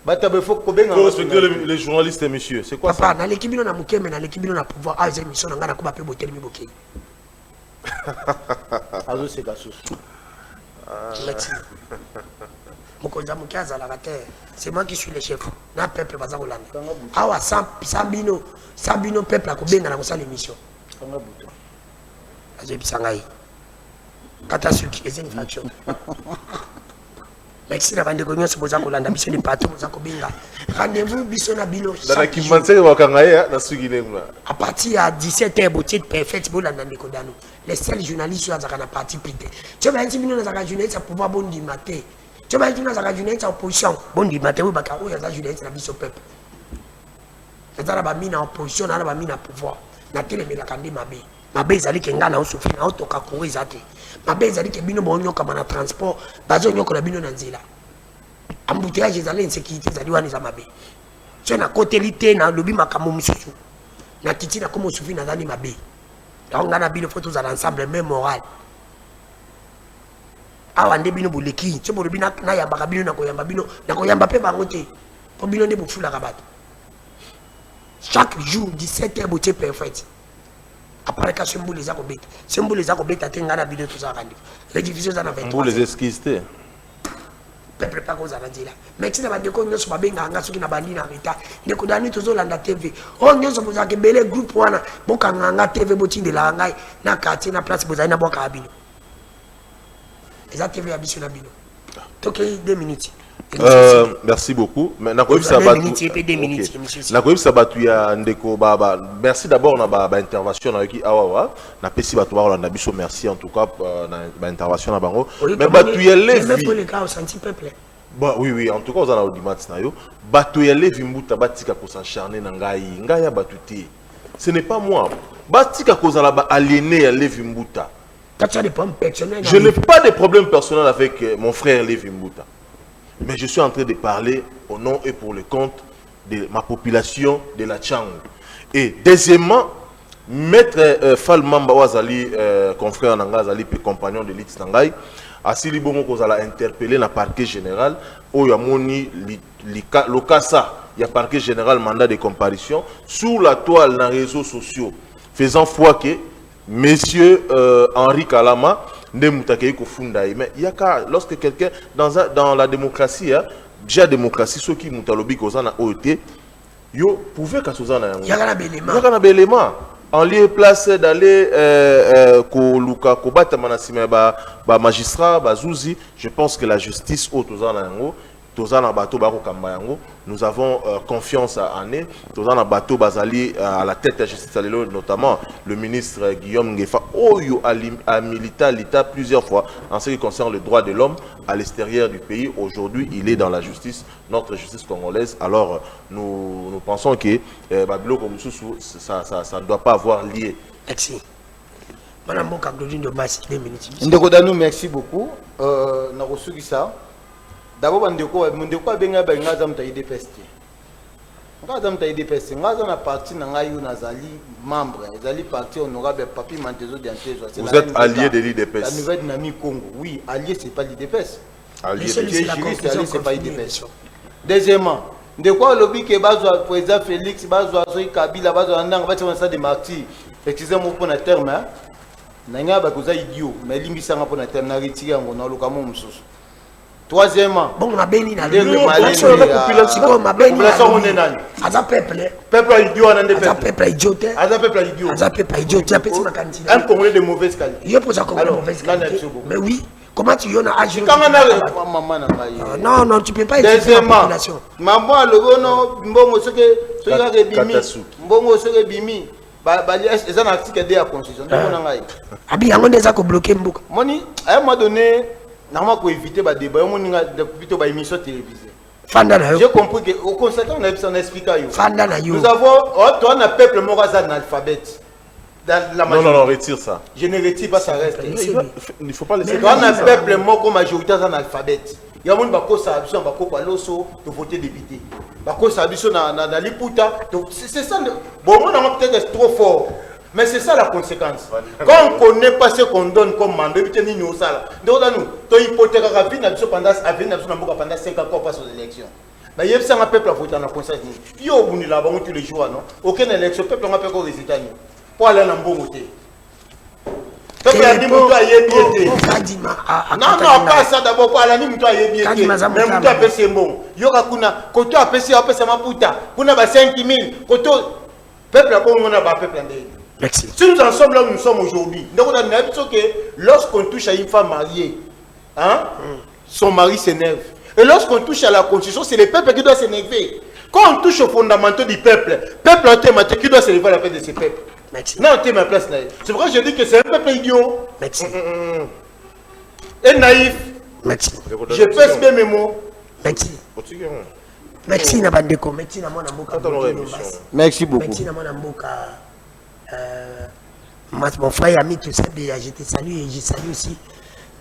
S2: Il faut respecter les journalistes, monsieur. C'est quoi ça?
S1: Dans l'équipe, on a mouké, mais dans l'équipe, on a pouvoir. Ah, j'ai mis son engagement à couper botter mi boké.
S3: Azo c'est gassous.
S1: Merci. C'est moi qui suis le chef. Na peuple baza kolanda. Awa Sambino peuple akobenga na kosala émission. Azo bisangai. Kata suki eza une faction. Merci na bande konyo se boza kolanda biso ni pato boza kobenga. Rendez-vous biso na bino.
S2: Dans la kimanse wakangaya na suki lenga.
S1: À partir à 17h botit perfect bolanda ndeko dano. Les seuls journalistes à la partie privée. Tu vas dire bino na zaka journaliste à pouvoir bon du matin. Tu vas dire na zaka journaliste à opposition. Bon du matin ou baka o ya za journaliste na biso peuple. C'est la ba mina opposition na ba mina pouvoir. Na télé la kande mabe. Mabe ezali kenga na osofi na otoka ko ezate. Mabe ezali ke bino bonyo kama na transport, bazo nyoko na bino na nzela. Embouteillage ezali insécurité ezali wana za mabe. Tu na côté na lobi makambo mususu. Na titi na komo osofi na zali mabe. Donc on a bien photos à l'ensemble même moral. Awa nde bino boleki, tu bo bina na yamba kabino na koyamba pe bangote. Po bino nde bofula kabato. Chaque jour 17h boté perfect. Après ka symbole za ko beta. Symbole za ko beta tenga na bino tout ça kandi. Les divisions za na 23.
S2: Pour les esquistes.
S1: Peuple pas cause à la dire. Mais si na ba deko nyoso ba benga nga soki na bandi na reta. Ndeko dani tozo landa TV. Oh nyoso boza ke bele groupe wana boka nga TV botinde la ngai na quartier na place boza na boka abino. Eza TV ya biso na bino. Toke 2 minutes.
S2: Merci beaucoup. Mais merci d'abord na intervention na qui awa na pesi batu ba Rolanda biso merci en tout cas na intervention na bango mais batu ya levi bah oui en tout cas on a audimat na yo batu ya levi mbuta batika ko s'acharner na ngai ya batu te ce n'est pas moi batika ko za ba aliéné ya levi mbuta. Je n'ai pas de problème personnel avec mon frère Levi Mbuta. Mais je suis en train de parler au nom et pour le compte de ma population de la Tchang. Et deuxièmement, Maître Falmamba Wazali, confrère Nanga Zali, compagnon de l'Ix Nangai, Asili Bomo Kozala interpellé dans le parquet général, où il y a moni l'Okasa, il y a parquet général mandat de comparution, sous la toile dans les réseaux sociaux, faisant foi que Monsieur Henri Kalama, mais il y a lorsque quelqu'un dans la démocratie, déjà démocratie, ceux qui mutalobi kozana OET, yo pouvait qu'à Suzana. Il y a un élément. En lieu place d'aller koluka kobata manasime ba magistrat ba zuzi, je pense que la justice au tozana yango tozana bato bako kamba yango, nous avons confiance à Ané, tozana bato bazali à la tête de la justice notamment le ministre Guillaume Ngefa Oyo a milité l'État plusieurs fois en ce qui concerne le droit de l'homme à l'extérieur du pays. Aujourd'hui, il est dans la justice, notre justice congolaise. Alors nous pensons que Babilo comme ça ne doit pas avoir lié.
S1: Merci. Madame Boka Claudine de Massi, 2 minutes.
S3: Ndeko Danou, merci beaucoup. Na reçu ça. D'abord, ndeko benga benga zamta IDPS. Zamta IDPS. Ngaza na parti na ngayu nazali membre, ezali parti honorable Papi Mantezo Diantezo.
S2: Vous êtes allié de l'IDPS.
S3: La nouvelle dynamique Congo. Oui, allié c'est pas l'IDPS.
S2: Allié
S3: c'est pas l'IDPS. Deuxièmement, ndeko lobby ke bazwa président Félix, bazwa Zoï Kabila, bazwa ndanga bati ça des martyrs. Excusez-moi pour le terme hein. nanga ba koza idiot mais limbisa nga pona terme na retire yango na lokamo mususu. Troisièmement,
S1: bon ma beni na
S3: population
S1: ma beni
S3: on est nani
S1: aza peuple
S3: idiot na
S1: aza peuple idiot
S3: aza peuple idiot
S1: aza peuple idiot tu as petit ma candidat
S3: un Congolais de mauvaise qualité.
S1: Il pose un Congolais de mauvaise qualité. Mais oui, comment tu y en as agi? Non, non, tu peux pas éduquer la population.
S3: Maman, le bon, mbongo ce que bimi, mbongo ce que bimi, ils ont un article de la constitution.
S1: Abi, yango déjà ko bloquer mbuka.
S3: Moni, à un moment donné, normalement pour éviter ba débat, on a plutôt ba émission télévisée. J'ai compris que au constatant on a besoin d'expliquer. Nous avons, toi on a peuple moraza analphabète.
S2: Non, retire ça.
S3: Je ne retire pas, ça reste.
S2: Il ne faut pas laisser.
S3: Quand on a un peuple mort comme majorité analphabète, il y a des gens qui sont pour voter député. Ils sont dans l'Iputa. C'est ça. Bon, on peut-être trop fort. Mais c'est ça la conséquence. Quand on ne connaît pas ce qu'on donne comme mandat, nous avons hypothèque pendant 5 ans qu'on passe aux élections. Mais il y a un peuple à voter dans la conscience. Il y a tous les jours. Aucune élection, le peuple n'a pas les États-Unis. Pour aller dans le bon côté. Non, pas ça d'abord. Pour aller dans mais Moutou a fait bon. Yoka kuna, Koto a fait ma puta. Kuna ba 5 000. Koto, peuple a comme on a peuple en.
S1: Merci.
S3: Si nous en sommes là où nous sommes aujourd'hui, donc on a l'impression que lorsqu'on touche à une femme mariée, hein, son mari s'énerve. Et lorsqu'on touche à la constitution, c'est le peuple qui doit s'énerver. Quand on touche aux fondamentaux du peuple, peuple automatique qui doit s'élever à la paix de ce peuple.
S1: Merci.
S3: Non, tu es ma place. C'est vrai que je dis que c'est un peuple idiot.
S1: Merci.
S3: Et naïf.
S1: Merci.
S3: Je pèse bien mes mots.
S1: Merci. Merci na bandeko. Merci na mwana mboka.
S3: Merci beaucoup.
S1: Merci na mwana mboka. Mon frère et ami, tout ça, je te salue et je salue aussi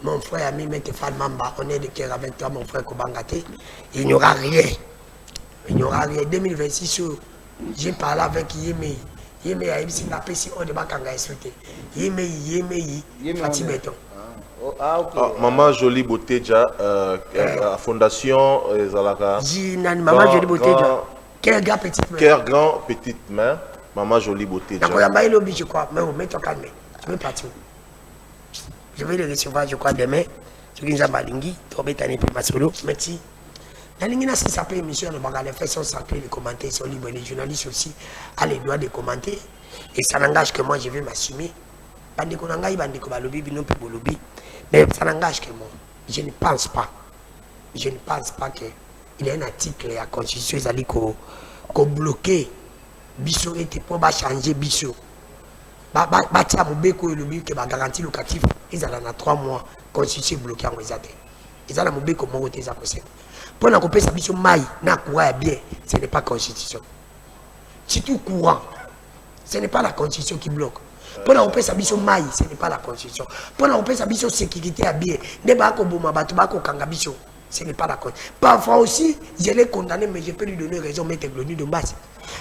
S1: mon frère et ami, Meke Falmamba. On est de cœur avec toi, mon frère Kobangate. Il n'y aura rien. Il n'y aura rien. 2026, j'ai parlé avec Yémei. Yémei a ici la PC au débat quand il souhaité. Yémei, Fatih Béton.
S2: Maman Jolie Boteja, la fondation Zalaka.
S1: Maman Jolie Boteja. Quel gars petite main.
S2: Quel grand petite main. Maman Jolie Boteja.
S1: D'accord, il y a je crois. Mais mets-toi calme. Je vais partir. Je vais le recevoir, je crois, demain. Je vais vous balingi. Tu vas être pour ma solo. Merci. La ligne si ça peut émission, le bagage, les faits sont sacrés, les commentaires sont libres, les journalistes aussi ont les droits de commenter. Et ça n'engage que moi, je vais m'assumer. Mais ça n'engage que moi. Je ne pense pas. Je ne pense pas qu'il y a un article à la Constitution qui a bloqué. Biso était pour changer Biso. Batia Moubeko et le but qui va garantir locatif. Ils ont 3 mois. Constitution bloquée en Wizate. Ils ont Moubeko Mongo Teza Kosem. Pour la couper sa Biso Maï, n'a courant bien, ce n'est pas Constitution. Si tout courant, ce n'est pas la Constitution qui bloque. Pour la couper sa Biso Maï, ce n'est pas la Constitution. Pour la couper sa Biso sécurité à bien, ne pas qu'on bouma batubako kangabiso. Ce n'est pas la Constitution. Parfois aussi, je l'ai condamné, mais je peux lui donner raison, mettre le nu de base.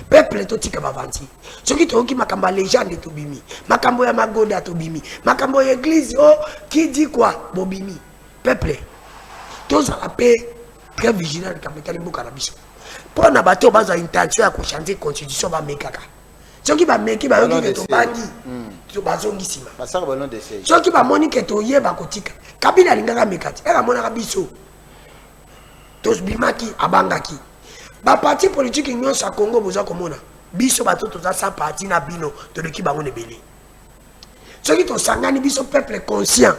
S1: Peuple est aussi comme avant. Ce qui est makambo légende de Tobimi, makambo ya magoda Tobimi, makambo ya église, oh, qui dit quoi, Bobimi. Peuple, tous à la paix, très vigilant, comme les Bokarabiso. Pour un bateau, bas à intention à changer la constitution, va mekaka. Ce qui va meki, va yoki que ton bandi, tu vas zongisima. Ce qui va monique to yeba kotika. Kabila lingaka mekati, elle a mon arabiso. Tous bimaki, abangaki. Ba parti politique union sa Congo boza komona biso bato toza sa parti na bino to leki bango nebele ceux qui to sangani biso peuple conscient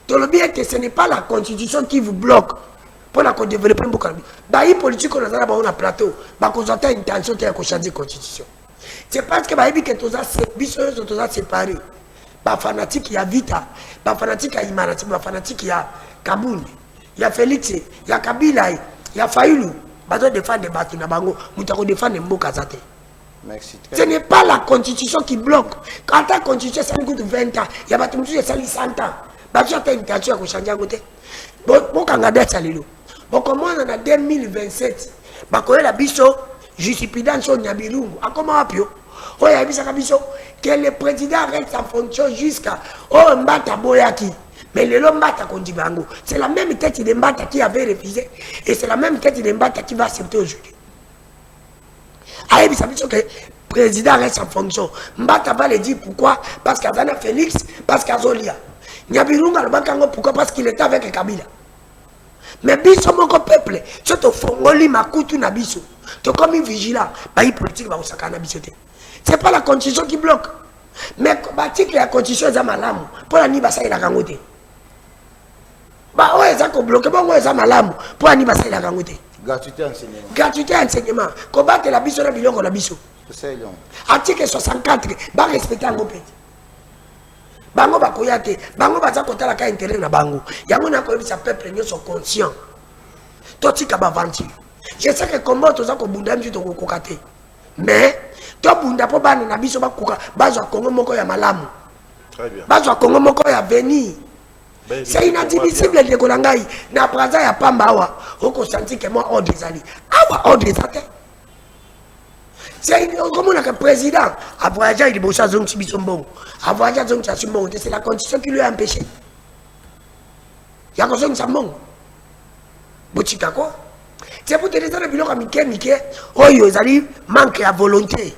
S1: to le bien que ce n'est pas la constitution qui vous bloque pour la développer mboka ba yi politique on a ba on a plateau ba consulter intention de changer constitution c'est parce que ba yebi que toza biso toza séparé ba fanatique ya Vita ba fanatique ya Imarati ba fanatique ya Kabundi ya Félix ya Kabila ya Fayulu. Bazo défendre des bateaux na bango, mutako défendre mboka zate.
S3: Merci.
S1: Ce n'est pas la constitution qui bloque. Quand la constitution ça coûte 20 ans, il y a bateau qui ça 100 ans. Bazo ta intention à changer côté. Bon kanga date salilo. Bon comment on a 2027. Ba ko la biso jurisprudence au Nyabirungu. A comment apio? Oh ya bisa biso que le président reste en fonction jusqu'à oh Mbata Boyaki. Mais le Lombata qu'on dit Bango, c'est la même tête de Mbata qui avait refusé. Et c'est la même tête de Mbata qui va accepter aujourd'hui. Aïe, ça veut dire que président reste en fonction. Mbata va le dire pourquoi? Parce qu'Azana Félix, parce qu'Azolia. Nyabirunga le bakango pourquoi? Parce qu'il était avec Kabila. Mais biso moko peuple, tu te fongoli makutu na biso. Tu comme vigilant, bayi politique ba osaka na biso te. C'est pas la constitution qui bloque. Mais l'article de la constitution est malamu pour la niba ça il a gangoté. Bah ouais ça ko bloqué bon ouais ça malamu pour la niba ça il a gangoté.
S3: Gratuité enseignement.
S1: Gratuité enseignement. Combattre la biso na biloko la biso.
S3: C'est long.
S1: Article 64 ba respecter ngo pete. Bango ba koyate, bango ba za kotala ka intérêt na bango. Yango na ko bisa peuple nyoso conscient. Totika ba vanti. Je sais que comment to za ko bunda mtu to kokate. Mais to bunda po bana na biso ba kuka bazwa Congo moko ya malamu.
S2: Très bien.
S1: Bazwa Congo moko ya venir. C'est inadmissible de Kolangai. Na praza ya pamba awa. Oko senti que moi ordre zali. Awa ordre zate. C'est comme on a un président. A voyager il bossa zone Tibisombon. A voyager zone Tibisombon. C'est la condition qui lui a empêché. Y'a zone Sambon. Bochika quoi? C'est pour te dire que biloko Mike. Oh yo zali manque à volonté.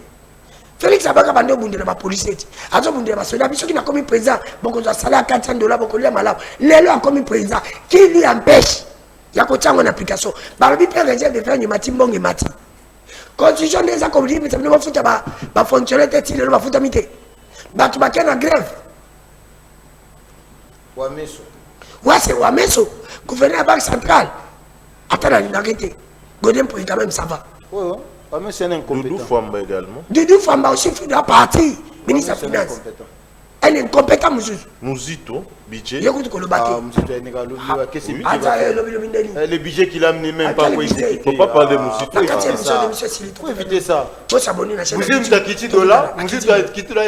S1: Félix Abaka bande bunde na police. Azo bunde na soldat biso qui n'a commis président. Boko za salaire $400 boko lia malamu. Lelo a commis président qui lui empêche. Y'a ko tsango en application. Balobi pe réserve de faire mati mbonge mati. Constitution des accords mais ça ne va foutre ba fonctionnaire tête le va foutre mité. Ba tu ba ken en grève.
S3: Wameso.
S1: Ouais c'est Wameso, gouverneur de la Banque centrale. Attends l'arrêter. Godin pour quand même ça va.
S3: Oui, Wameso est incompétent.
S2: Doudou Famba également.
S1: Doudou Famba aussi fait de la partie ministre des Finances. Elle est incompétente monsieur.
S2: Mouzito, budget.
S1: Yécoute que le bâti.
S3: Le budget qu'il a amené même pas pour
S2: il ne faut pas parler de Mouzito.
S3: Il faut éviter ça.
S1: Faut s'abonner à la chaîne.
S3: Vous êtes quitté de là, vous êtes quitté de là.